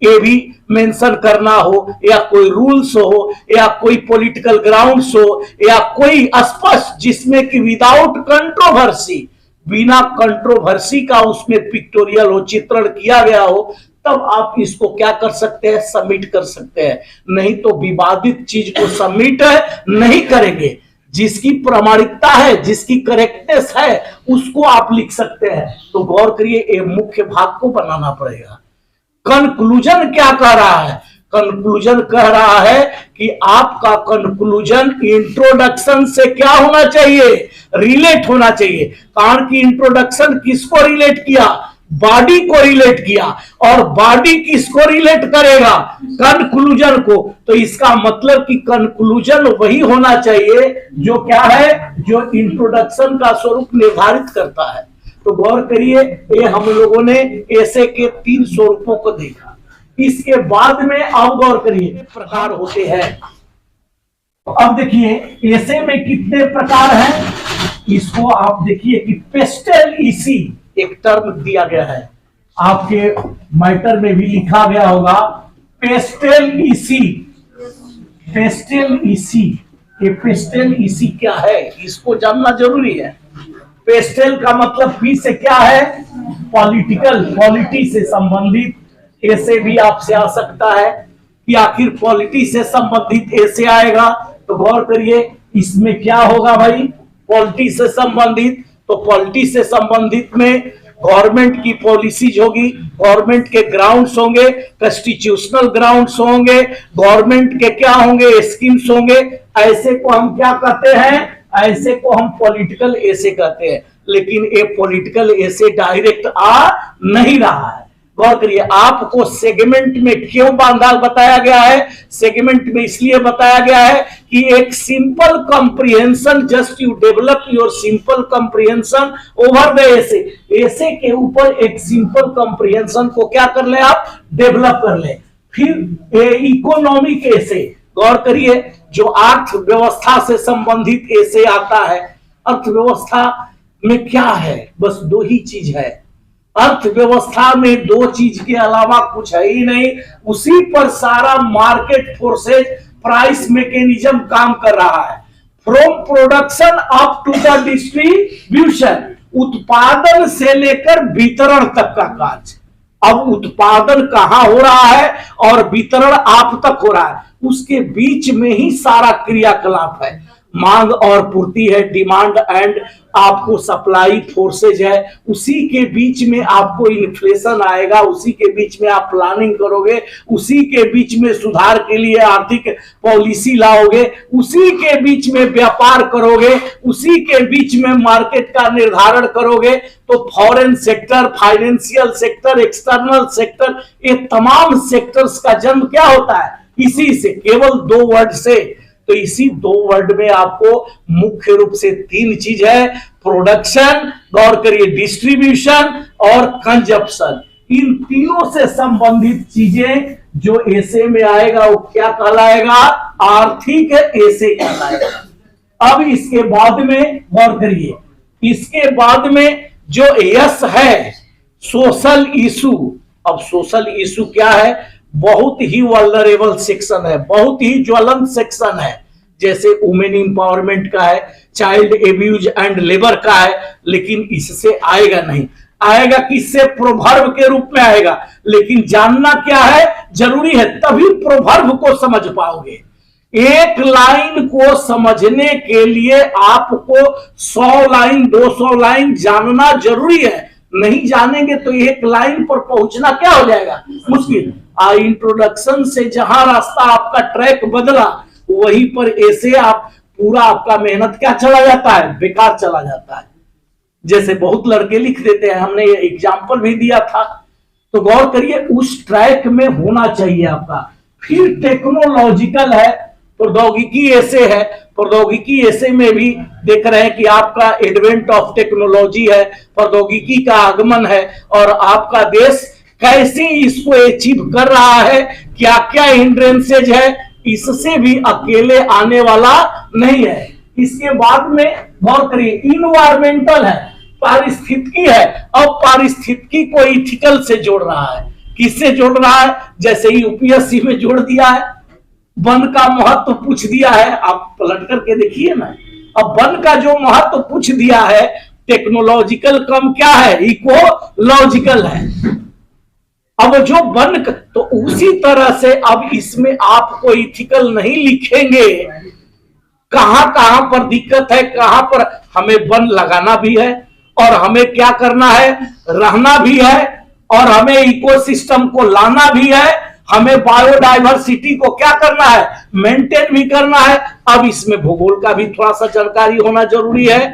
ये भी मेंशन करना हो, या कोई रूल्स हो, या कोई पॉलिटिकल ग्राउंड्स हो, या कोई स्पष्ट जिसमें कि विदाउट कंट्रोवर्सी, बिना कंट्रोवर्सी का उसमें पिक्टोरियल हो, चित्रण किया गया हो, तब आप इसको क्या कर सकते हैं, सबमिट कर सकते हैं। नहीं तो विवादित चीज को सबमिट नहीं करेंगे। जिसकी प्रामाणिकता है, जिसकी करेक्टनेस है, उसको आप लिख सकते हैं। तो गौर करिए, ये मुख्य भाग को बनाना पड़ेगा। कंक्लूजन क्या कह रहा है, कंक्लूजन कह रहा है कि आपका कंक्लूजन इंट्रोडक्शन से क्या होना चाहिए, रिलेट होना चाहिए। कारण कि इंट्रोडक्शन किसको रिलेट किया, बॉडी को रिलेट किया, और बॉडी किसको रिलेट करेगा, कंक्लूजन को। तो इसका मतलब कि कंक्लूजन वही होना चाहिए जो क्या है, जो इंट्रोडक्शन का स्वरूप निर्धारित करता है। तो गौर करिए, ये हम लोगों ने ऐसे के 3 स्वरूपों को देखा। इसके बाद में अब गौर करिए प्रकार होते हैं। अब देखिए ऐसे में कितने प्रकार हैं, इसको आप देखिए कि पेस्टल इसी एक टर्म दिया गया है, आपके मैटर में भी लिखा गया होगा, पेस्टल इसी। पेस्टल इसी, ये पेस्टल इसी क्या है, इसको जानना जरूरी है। पेस्टल का मतलब पी से क्या है, पॉलिटिकल, पॉलिटी से संबंधित। ऐसे भी आपसे आ सकता है कि आखिर पॉलिटी से संबंधित ऐसे आएगा, तो गौर करिए इसमें क्या होगा भाई, पॉलिटी से संबंधित। तो पॉलिटी से संबंधित में गवर्नमेंट की पॉलिसीज होगी, गवर्नमेंट के ग्राउंड्स होंगे, कॉन्स्टिट्यूशनल ग्राउंड्स होंगे, गवर्नमेंट के क्या होंगे, स्कीम्स होंगे। ऐसे को हम क्या कहते हैं, ऐसे को हम पॉलिटिकल ऐसे कहते हैं। लेकिन ये पॉलिटिकल ऐसे डायरेक्ट आ नहीं रहा है। गौर करिए, आपको सेगमेंट में क्यों बांधा बताया गया है, सेगमेंट में इसलिए बताया गया है कि एक simple comprehension, just you develop your simple comprehension over the ऐसे, ऐसे के ऊपर एक सिंपल कंप्रीहेंशन को क्या कर ले आप, डेवलप कर ले। फिर इकोनॉमिक ऐसे, गौर करिए, जो अर्थव्यवस्था से संबंधित ऐसे आता है। अर्थव्यवस्था में क्या है, बस 2 ही चीज है। अर्थव्यवस्था में 2 चीज के अलावा कुछ है ही नहीं। उसी पर सारा मार्केट फोर्सेज, प्राइस मैकेनिज्म काम कर रहा है। From production up to the distribution, उत्पादन से लेकर वितरण तक का काज। अब उत्पादन कहां हो रहा है और वितरण आप तक हो रहा है, उसके बीच में ही सारा क्रियाकलाप है। मांग और पूर्ति है, डिमांड एंड आपको सप्लाई फोर्सेज है, उसी के बीच में आपको इन्फ्लेशन आएगा, उसी के बीच में आप प्लानिंग करोगे, उसी के बीच में सुधार के लिए आर्थिक पॉलिसी लाओगे, उसी के बीच में व्यापार करोगे, उसी के बीच में मार्केट का निर्धारण करोगे। तो foreign sector, financial sector, external sector, ये तमाम सेक्टर्स का जन्म क्या होता है, इसी से, केवल 2 वर्ड से। तो इसी 2 वर्ड में आपको मुख्य रूप से 3 चीज है, प्रोडक्शन, गौर करिए, डिस्ट्रीब्यूशन और कंजप्शन। इन तीनों से संबंधित चीजें जो ऐसे में आएगा वो क्या कहलाएगा, आर्थिक ऐसे कहलाएगा। अब इसके बाद में गौर करिए, इसके बाद में जो यश है, सोशल इशू। अब सोशल इशू क्या है? बहुत ही वल्नरेबल सेक्शन है, बहुत ही ज्वलंत सेक्शन है, जैसे वुमेन इंपावरमेंट का है, चाइल्ड एब्यूज एंड लेबर का है, लेकिन इससे आएगा नहीं। आएगा किससे? प्रोवर्ब के रूप में आएगा। लेकिन जानना क्या है जरूरी है, तभी प्रोवर्ब को समझ पाओगे। एक लाइन को समझने के लिए आपको 100 लाइन 200 लाइन जानना जरूरी है। नहीं जानेंगे तो एक लाइन पर पहुंचना क्या हो जाएगा? मुश्किल। इंट्रोडक्शन से जहां रास्ता आपका ट्रैक बदला, वहीं पर ऐसे आप पूरा आपका मेहनत क्या चला जाता है? बेकार चला जाता है। जैसे बहुत लड़के लिख देते हैं, हमने ये एग्जाम्पल भी दिया था, तो गौर करिए उस ट्रैक में होना चाहिए आपका। फिर टेक्नोलॉजिकल है, प्रौद्योगिकी ऐसे है, प्रौद्योगिकी ऐसे में भी देख रहे हैं कि आपका एडवेंट ऑफ टेक्नोलॉजी है, प्रौद्योगिकी का आगमन है, और आपका देश कैसे इसको अचीव कर रहा है, क्या क्या हिंड्रेंसेज है, इससे भी अकेले आने वाला नहीं है। इसके बाद में गौर करिए इन्वायरमेंटल है, पारिस्थितिकी है। अब पारिस्थितिकी को इथिकल से जोड़ रहा है। किससे जोड़ रहा है? जैसे ही यूपीएससी में जोड़ दिया है, वन का महत्व पूछ दिया है, आप पलट करके देखिए ना। अब वन का जो महत्व पूछ दिया है, टेक्नोलॉजिकल कम क्या है? इकोलॉजिकल है। अब जो वन तो उसी तरह से अब इसमें आपको इथिकल नहीं लिखेंगे। कहां कहां पर दिक्कत है, कहां पर हमें वन लगाना भी है, और हमें क्या करना है? रहना भी है, और हमें इकोसिस्टम को लाना भी है, हमें बायोडाइवर्सिटी को क्या करना है? मेंटेन भी करना है। अब इसमें भूगोल का भी थोड़ा सा जानकारी होना जरूरी है।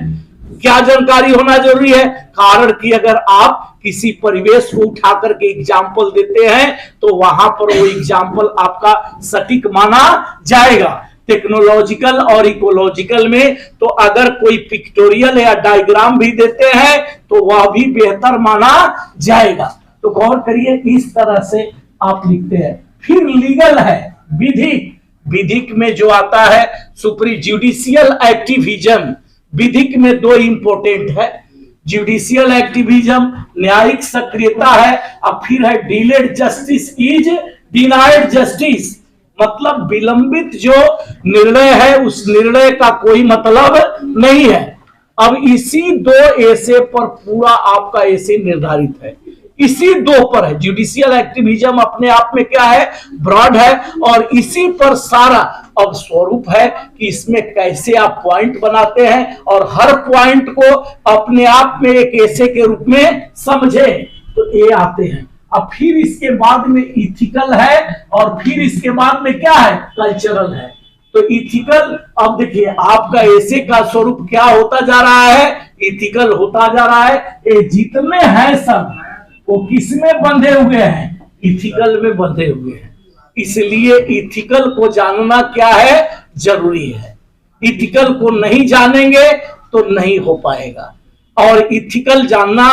क्या जानकारी होना जरूरी है? कारण कि अगर आप किसी परिवेश को उठा करके एग्जाम्पल देते हैं तो वहां पर वो एग्जाम्पल आपका सटीक माना जाएगा। टेक्नोलॉजिकल और इकोलॉजिकल में तो अगर कोई पिक्टोरियल या डायग्राम भी देते हैं तो वह भी बेहतर माना जाएगा। तो गौर करिए इस तरह से आप लिखते हैं। फिर लीगल है, विधिक। विधिक में जो आता है सुप्री जुडिशियल एक्टिविज्म। विधिक में दो इंपोर्टेंट है, जुडिशियल एक्टिविज्म न्यायिक सक्रियता है, और फिर है delayed justice is denied justice, मतलब विलंबित जो निर्णय है उस निर्णय का कोई मतलब नहीं है। अब इसी दो ऐसे पर पूरा आपका ऐसे निर्धारित है, इसी दो पर है। जुडिशियल एक्टिविज्म अपने आप में क्या है? ब्रॉड है, और इसी पर सारा अब स्वरूप है कि इसमें कैसे आप पॉइंट बनाते हैं और हर पॉइंट को अपने आप में एक ऐसे के रूप में समझे, तो ये आते हैं। अब फिर इसके बाद में इथिकल है, और फिर इसके बाद में क्या है? कल्चरल है। तो इथिकल, अब देखिए आपका ऐसे का स्वरूप क्या होता जा रहा है? इथिकल होता जा रहा है। ये जितने हैं सब वो किसमें बंधे हुए हैं? इथिकल में बंधे हुए हैं। इसलिए इथिकल को जानना क्या है? जरूरी है। इथिकल को नहीं जानेंगे तो नहीं हो पाएगा। और इथिकल जानना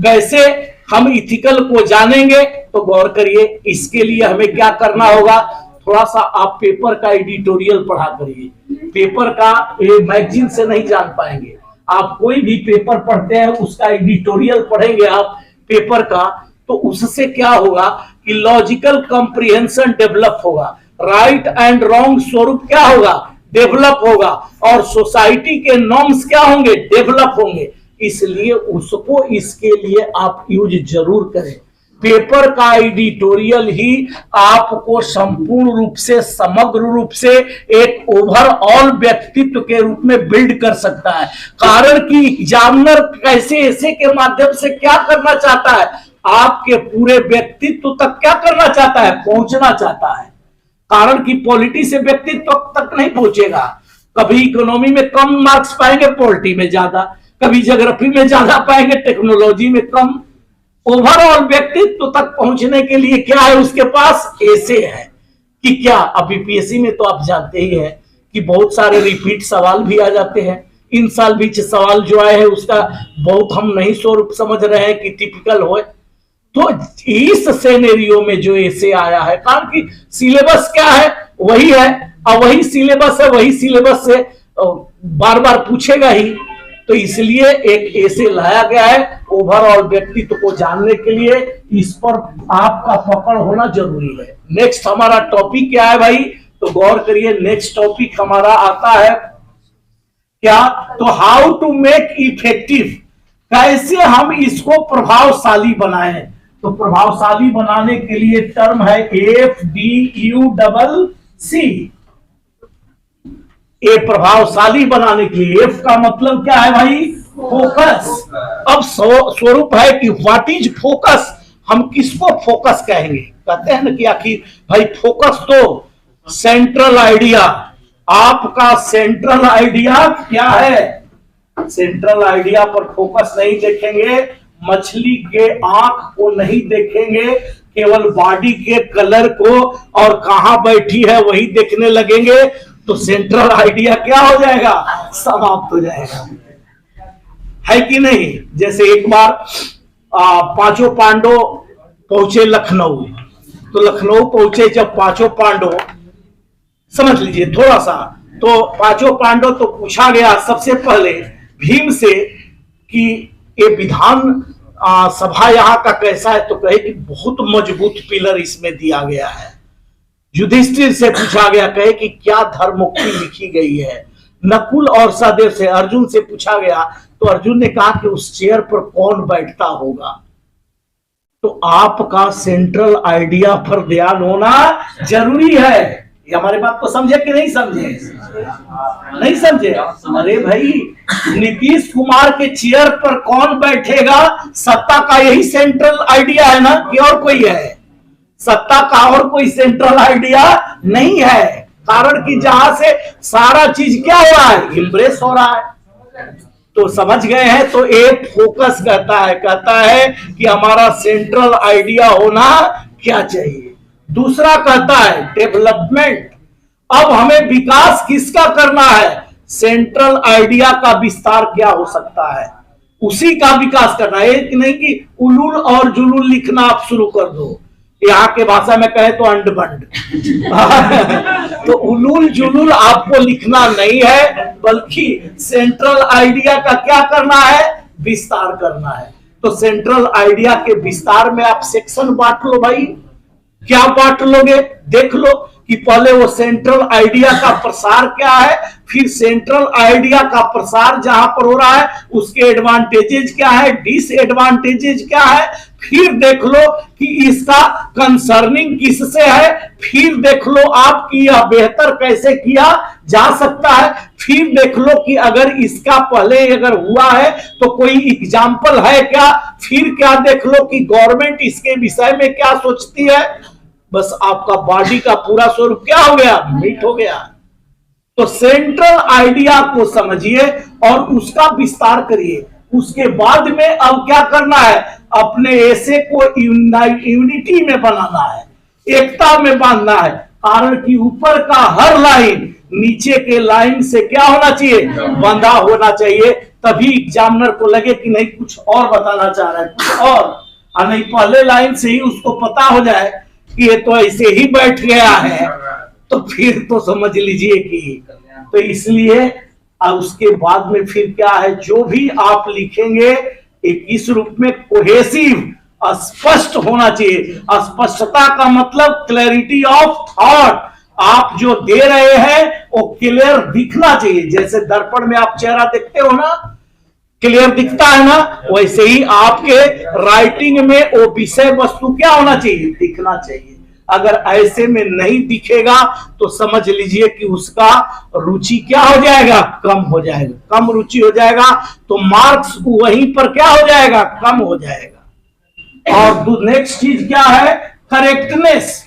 कैसे हम इथिकल को जानेंगे? तो गौर करिए, इसके लिए हमें क्या करना होगा? थोड़ा सा आप पेपर का एडिटोरियल पढ़ा करिए। पेपर का ये मैगजीन से नहीं जान पाएंगे। आप कोई भी पेपर पढ़ते हैं उसका एडिटोरियल पढ़ेंगे आप पेपर का, तो उससे क्या होगा कि लॉजिकल कॉम्प्रिहेंशन डेवलप होगा, राइट एंड रॉन्ग स्वरूप क्या होगा? डेवलप होगा, और सोसाइटी के नॉर्म्स क्या होंगे? डेवलप होंगे। इसलिए उसको इसके लिए आप यूज जरूर करें। पेपर का एडिटोरियल ही आपको संपूर्ण रूप से, समग्र रूप से एक ओवरऑल व्यक्तित्व के रूप में बिल्ड कर सकता है। कारण कि एग्जामिनर कैसे ऐसे के माध्यम से क्या करना चाहता है? आपके पूरे व्यक्तित्व तक क्या करना चाहता है? पहुंचना चाहता है। कारण कि पॉलिटी से व्यक्तित्व तक नहीं पहुंचेगा। कभी इकोनॉमी में कम मार्क्स पाएंगे, पॉलिटी में ज्यादा, कभी ज्योग्राफी में ज्यादा पाएंगे, टेक्नोलॉजी में कम। ओवरऑल व्यक्तित्व तक पहुंचने के लिए क्या है उसके पास? ऐसे है कि क्या अब यूपीएससी में तो आप जानते ही हैं कि बहुत सारे रिपीट सवाल भी आ जाते हैं। इन साल बीच सवाल जो आए हैं उसका बहुत हम नहीं स्वरूप समझ रहे हैं कि टिपिकल हो। तो इस सिनेरियो में जो ऐसे आया है, कारण कि सिलेबस क्या है? वही है, और वही सिलेबस है, वही सिलेबस से बार बार पूछेगा ही। तो इसलिए एक ऐसे लाया गया है ओवरऑल व्यक्तित्व को जानने के लिए। इस पर आपका पकड़ होना जरूरी है। नेक्स्ट हमारा टॉपिक क्या है भाई, तो गौर करिए। नेक्स्ट टॉपिक हमारा आता है क्या, तो हाउ टू मेक इफेक्टिव, कैसे हम इसको प्रभावशाली बनाएं। तो प्रभावशाली बनाने के लिए टर्म है FDUCC। ए प्रभावशाली बनाने के लिए एफ का मतलब क्या है भाई, फोकस। अब स्वरूप है कि व्हाट इज फोकस, हम किसको फोकस कहेंगे। कहते हैं ना कि आखिर भाई फोकस तो सेंट्रल आइडिया, आपका सेंट्रल आइडिया क्या है। सेंट्रल आइडिया पर फोकस नहीं देखेंगे, मछली के आंख को नहीं देखेंगे, केवल बॉडी के कलर को और कहां बैठी है वही देखने लगेंगे, तो सेंट्रल आइडिया क्या हो जाएगा, समाप्त हो जाएगा, है कि नहीं। जैसे एक बार पांचों पांडव पहुंचे लखनऊ, तो लखनऊ पहुंचे जब पांचों पांडव, समझ लीजिए थोड़ा सा, तो पांचों पांडव तो पूछा गया सबसे पहले भीम से कि ये विधान सभा यहाँ का कैसा है, तो कहे कि बहुत मजबूत पिलर इसमें दिया गया है। युधिष्ठिर से पूछा गया, कहे कि क्या धर्मोक्ति लिखी गई है। नकुल और सहदेव से, अर्जुन से पूछा गया, तो अर्जुन ने कहा कि उस चेयर पर कौन बैठता होगा। तो आपका सेंट्रल आइडिया पर ध्यान होना जरूरी है। ये हमारी बात को समझे कि नहीं समझे, नहीं समझे। अरे भाई नीतीश कुमार के चेयर पर कौन बैठेगा, सत्ता का यही सेंट्रल आइडिया है ना, कि और कोई है। सत्ता का और कोई सेंट्रल आइडिया नहीं है, कारण कि जहां से सारा चीज क्या हो रहा है, इम्प्रेस हो रहा है। तो समझ गए हैं। तो एक फोकस कहता है कि हमारा सेंट्रल आइडिया होना क्या चाहिए। दूसरा कहता है डेवलपमेंट। अब हमें विकास किसका करना है, सेंट्रल आइडिया का विस्तार क्या हो सकता है, उसी का विकास करना है। एक नहीं कि उलूल और जुलूल लिखना आप शुरू कर दो, यहाँ के भाषा में कहे तो अंड बंड तो उलूल जुलूल आपको लिखना नहीं है, बल्कि सेंट्रल आइडिया का क्या करना है, विस्तार करना है। तो सेंट्रल आइडिया के विस्तार में आप सेक्शन बांट लो भाई। क्या बांट लोगे, देख लो कि पहले वो सेंट्रल आइडिया का प्रसार क्या है, फिर सेंट्रल आइडिया का प्रसार जहां पर हो रहा है उसके एडवांटेजेस क्या है, डिसएडवांटेजेस क्या है, फिर देख लो कि इसका कंसर्निंग किससे है, फिर देख लो आप कि यह बेहतर कैसे किया जा सकता है, फिर देख लो कि अगर इसका पहले अगर हुआ है तो कोई एग्जाम्पल है क्या, फिर क्या देख लो कि गवर्नमेंट इसके विषय में क्या सोचती है। बस आपका बॉडी का पूरा स्वरूप क्या हो गया, मीट हो गया। तो सेंट्रल आइडिया को समझिए और उसका विस्तार करिए। उसके बाद में अब क्या करना है, अपने ऐसे को यूनिटी में बनाना है, एकता में बांधना है। कारण कि ऊपर का हर लाइन नीचे के लाइन से क्या होना चाहिए, बंधा होना चाहिए। तभी एग्जामिनर को लगे कि नहीं कुछ और बताना चाह रहा है, कुछ और नहीं पहले लाइन से ही उसको पता हो जाए कि ये तो ऐसे ही बैठ गया है, तो फिर तो समझ लीजिए कि तो इसलिए उसके बाद में फिर क्या है, जो भी आप लिखेंगे एक इस रूप में कोहेसिव, स्पष्ट होना चाहिए। स्पष्टता का मतलब क्लैरिटी ऑफ थॉट। आप जो दे रहे हैं वो क्लियर दिखना चाहिए। जैसे दर्पण में आप चेहरा देखते हो ना, क्लियर दिखता है ना, वैसे ही आपके राइटिंग में वो विषय वस्तु क्या होना चाहिए, दिखना चाहिए। अगर ऐसे में नहीं दिखेगा तो समझ लीजिए कि उसका रुचि क्या हो जाएगा, कम हो जाएगा। कम रुचि हो जाएगा तो मार्क्स वहीं पर क्या हो जाएगा, कम हो जाएगा। और नेक्स्ट चीज क्या है, करेक्टनेस,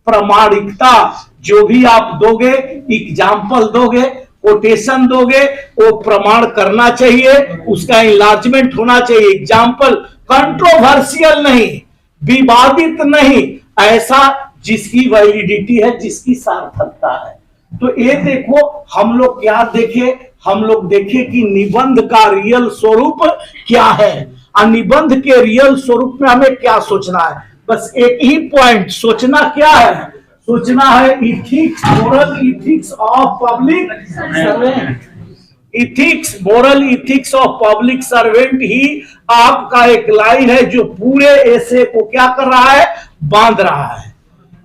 प्रामाणिकता। जो भी आप दोगे, एग्जाम्पल दोगे, कोटेशन दोगे, वो प्रमाण करना चाहिए, उसका इनलार्जमेंट होना चाहिए। एग्जाम्पल कंट्रोवर्शियल नहीं, विवादित नहीं, ऐसा जिसकी वैलिडिटी है, जिसकी सार्थकता है। तो ये देखो हम लोग क्या देखे, हम लोग देखे कि निबंध का रियल स्वरूप क्या है और निबंध के रियल स्वरूप में हमें क्या सोचना है। बस एक ही पॉइंट सोचना, क्या है, सोचना है ethics, moral ethics of public servant. Ethics, moral ethics of public servant ही आपका एक लाइन है जो पूरे ऐसे को क्या कर रहा है, बांध रहा है।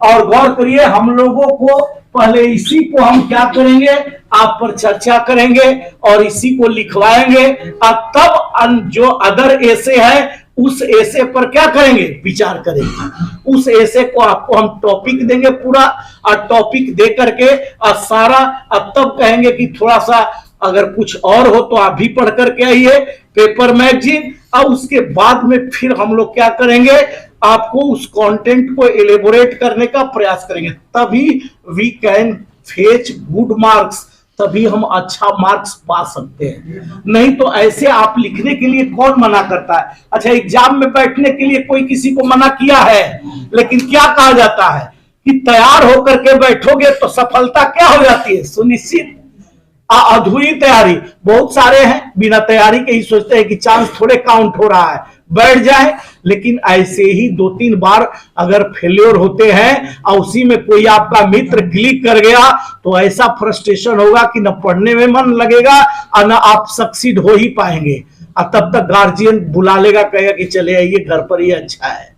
और गौर करिए, हम लोगों को पहले इसी को हम क्या करेंगे, आप पर चर्चा करेंगे और इसी को लिखवाएंगे, और तब जो अदर ऐसे है उस ऐसे पर क्या करेंगे, विचार करेंगे। उस ऐसे को आपको हम टॉपिक देंगे पूरा, और टॉपिक दे करके और सारा, अब तब कहेंगे कि थोड़ा सा अगर कुछ और हो तो आप भी पढ़ करके आइए पेपर मैगजीन, और उसके बाद में फिर हम लोग क्या करेंगे, आपको उस कंटेंट को एलेबोरेट करने का प्रयास करेंगे, तभी we can fetch good marks, तभी हम अच्छा मार्क्स पा सकते हैं। नहीं तो ऐसे आप लिखने के लिए कौन मना करता है। अच्छा, एग्जाम में बैठने के लिए कोई किसी को मना किया है, लेकिन क्या कहा जाता है कि तैयार होकर के बैठोगे तो सफलता क्या हो जाती है, सुनिश्चित। अधूरी तैयारी, बहुत सारे हैं बिना तैयारी के ही सोचते हैं कि चांस थोड़े काउंट हो रहा है, बैठ जाए, लेकिन ऐसे ही 2-3 बार अगर फेल्योर होते हैं और उसी में कोई आपका मित्र क्लिक कर गया तो ऐसा फ्रस्ट्रेशन होगा कि न पढ़ने में मन लगेगा और न आप सक्सीड हो ही पाएंगे, और तब तक गार्जियन बुला लेगा, कहेगा कि चले आइए घर पर ही अच्छा है।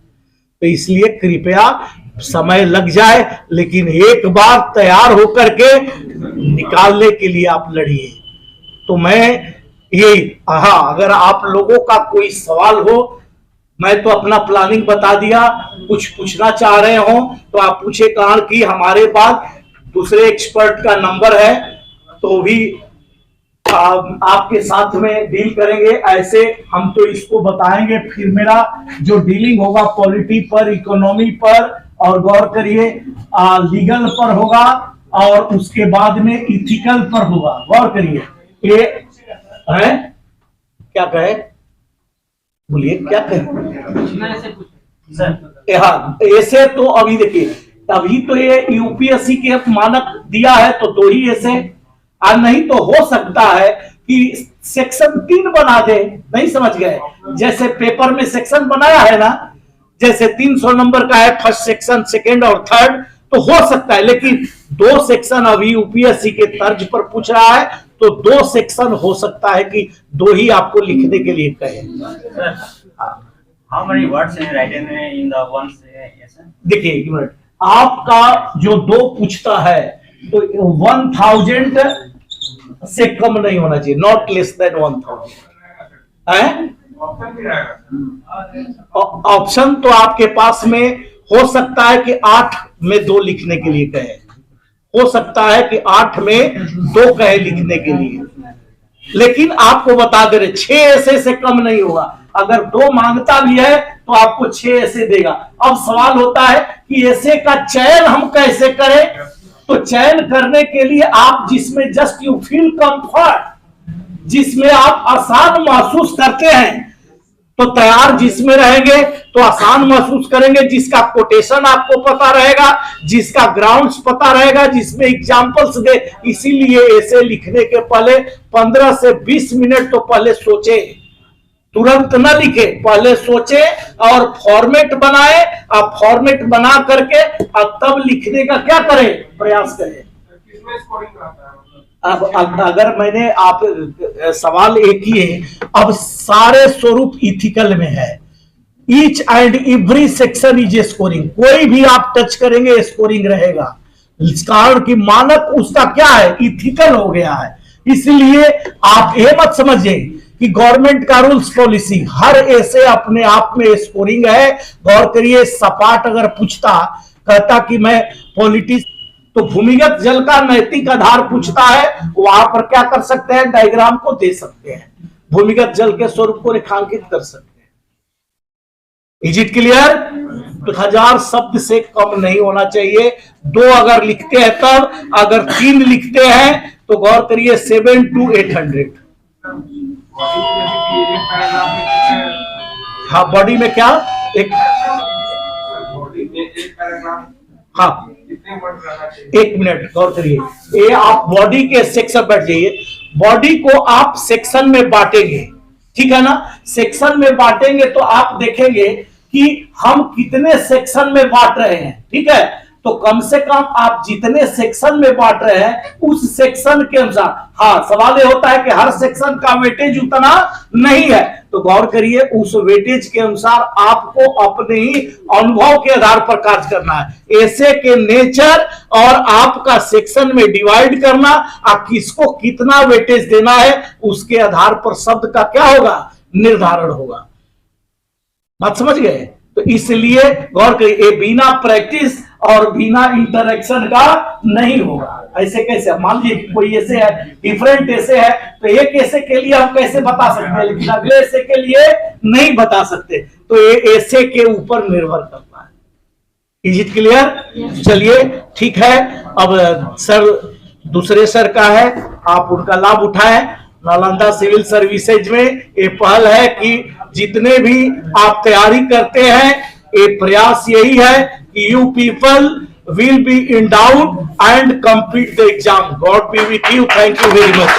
तो इसलिए कृपया समय लग जाए, लेकिन एक बार तैयार होकर के निकालने के लिए आप लड़िए। तो मैं ये, हाँ, अगर आप लोगों का कोई सवाल हो, मैं तो अपना प्लानिंग बता दिया, कुछ पूछना चाह रहे हो तो आप पूछे, कारण कि हमारे पास दूसरे एक्सपर्ट का नंबर है, तो भी आपके साथ में डील करेंगे। ऐसे हम तो इसको बताएंगे, फिर मेरा जो डीलिंग होगा पॉलिटी पर, इकोनॉमी पर, और गौर करिए लीगल पर होगा, और उसके बाद में इथिकल पर होगा। गौर करिए, ये है क्या कहे, बोलिए क्या कहे। हाँ, ऐसे तो अभी देखिए, अभी तो ये यूपीएससी के मानक दिया है तो 2 ही ऐसे, और नहीं तो हो सकता है कि सेक्शन 3 बना दे, नहीं समझ गए, जैसे पेपर में सेक्शन बनाया है ना, जैसे 300 नंबर का है फर्स्ट सेक्शन, सेकंड और थर्ड, तो हो सकता है, लेकिन 2 सेक्शन अभी यूपीएससी के तर्ज पर पूछ रहा है, तो 2 सेक्शन हो सकता है कि 2 ही आपको लिखने के लिए कहे। How many words in written in the one essay? देखिए एक मिनट, आपका जो 2 पूछता है तो 1000 से कम नहीं होना चाहिए, नॉट लेस देन 1000 है। ऑप्शन तो आपके पास में हो सकता है कि 8 में 2 लिखने के लिए कहे, हो सकता है कि 8 में 2 कहे लिखने के लिए, लेकिन आपको बता दे रहे 6 ऐसे से कम नहीं होगा। अगर 2 मांगता भी है तो आपको 6 ऐसे देगा। अब सवाल होता है कि ऐसे का चयन हम कैसे करें, तो चयन करने के लिए आप जिसमें जस्ट यू फील कंफर्ट, जिसमें आप आसान महसूस करते हैं, तो तैयार जिसमें रहेंगे तो आसान महसूस करेंगे, जिसका कोटेशन आपको पता रहेगा, जिसका ग्राउंड्स पता रहेगा, जिसमें एग्जांपल्स दे। इसीलिए ऐसे लिखने के पहले 15 से 20 मिनट तो पहले सोचे, तुरंत न लिखे, पहले सोचे और फॉर्मेट बनाए, और फॉर्मेट बना करके और तब लिखने का क्या करें, प्रयास करें। अब अगर मैंने आप सवाल एक ही है, अब सारे स्वरूप इथिकल में है, each and every section is scoring, कोई भी आप टच करेंगे स्कोरिंग रहेगा, कारण की मानक उसका क्या है, इथिकल हो गया है। इसलिए आप ये मत समझिए कि गवर्नमेंट का रूल्स पॉलिसी हर ऐसे अपने आप में स्कोरिंग है। गौर करिए, सपाट अगर पूछता, कहता कि मैं पॉलिटिक्स, तो भूमिगत जल का नैतिक आधार पूछता है, वहां पर क्या कर सकते हैं, डायग्राम को दे सकते हैं, भूमिगत जल के स्वरूप को रेखांकित कर सकते हैं। Is it clear? तो 1000 शब्द से कम नहीं होना चाहिए। 2 अगर लिखते हैं तब, अगर 3 लिखते हैं तो गौर करिए 7 to 800। हाँ, बॉडी में क्या, एक हाँ, एक मिनट गौर करिए, ये आप बॉडी के सेक्शन बैठ जाइए, बॉडी को आप सेक्शन में बांटेंगे, ठीक है ना, सेक्शन में बांटेंगे तो आप देखेंगे कि हम कितने सेक्शन में बांट रहे हैं, ठीक है। तो कम से कम आप जितने सेक्शन में बांट रहे हैं उस सेक्शन के अनुसार, हाँ सवाल ये होता है कि हर सेक्शन का वेटेज उतना नहीं है, तो गौर करिए उस वेटेज के अनुसार आपको अपने ही अनुभव के आधार पर कार्य करना है। ऐसे के नेचर और आपका सेक्शन में डिवाइड करना और किसको कितना वेटेज देना है उसके आधार पर शब्द का क्या होगा, निर्धारण होगा। बात समझ गए? तो इसलिए गौर करिए, बिना प्रैक्टिस और बिना इंटरेक्शन का नहीं होगा। ऐसे कैसे, मान लीजिए कोई ऐसे है, डिफरेंट ऐसे है, तो एक ऐसे के लिए हम कैसे बता सकते हैं, लेकिन अगले ऐसे के लिए नहीं बता सकते, तो ये ऐसे के ऊपर निर्भर करता है। Is it clear? चलिए ठीक है। अब सर दूसरे सर का है, आप उनका लाभ उठाएं। नालंदा सिविल सर्विसेज में ये पहल है कि जितने भी आप तैयारी करते हैं, ये प्रयास यही है कि you people will be in doubt and complete the exam. God be with you. Thank you very much.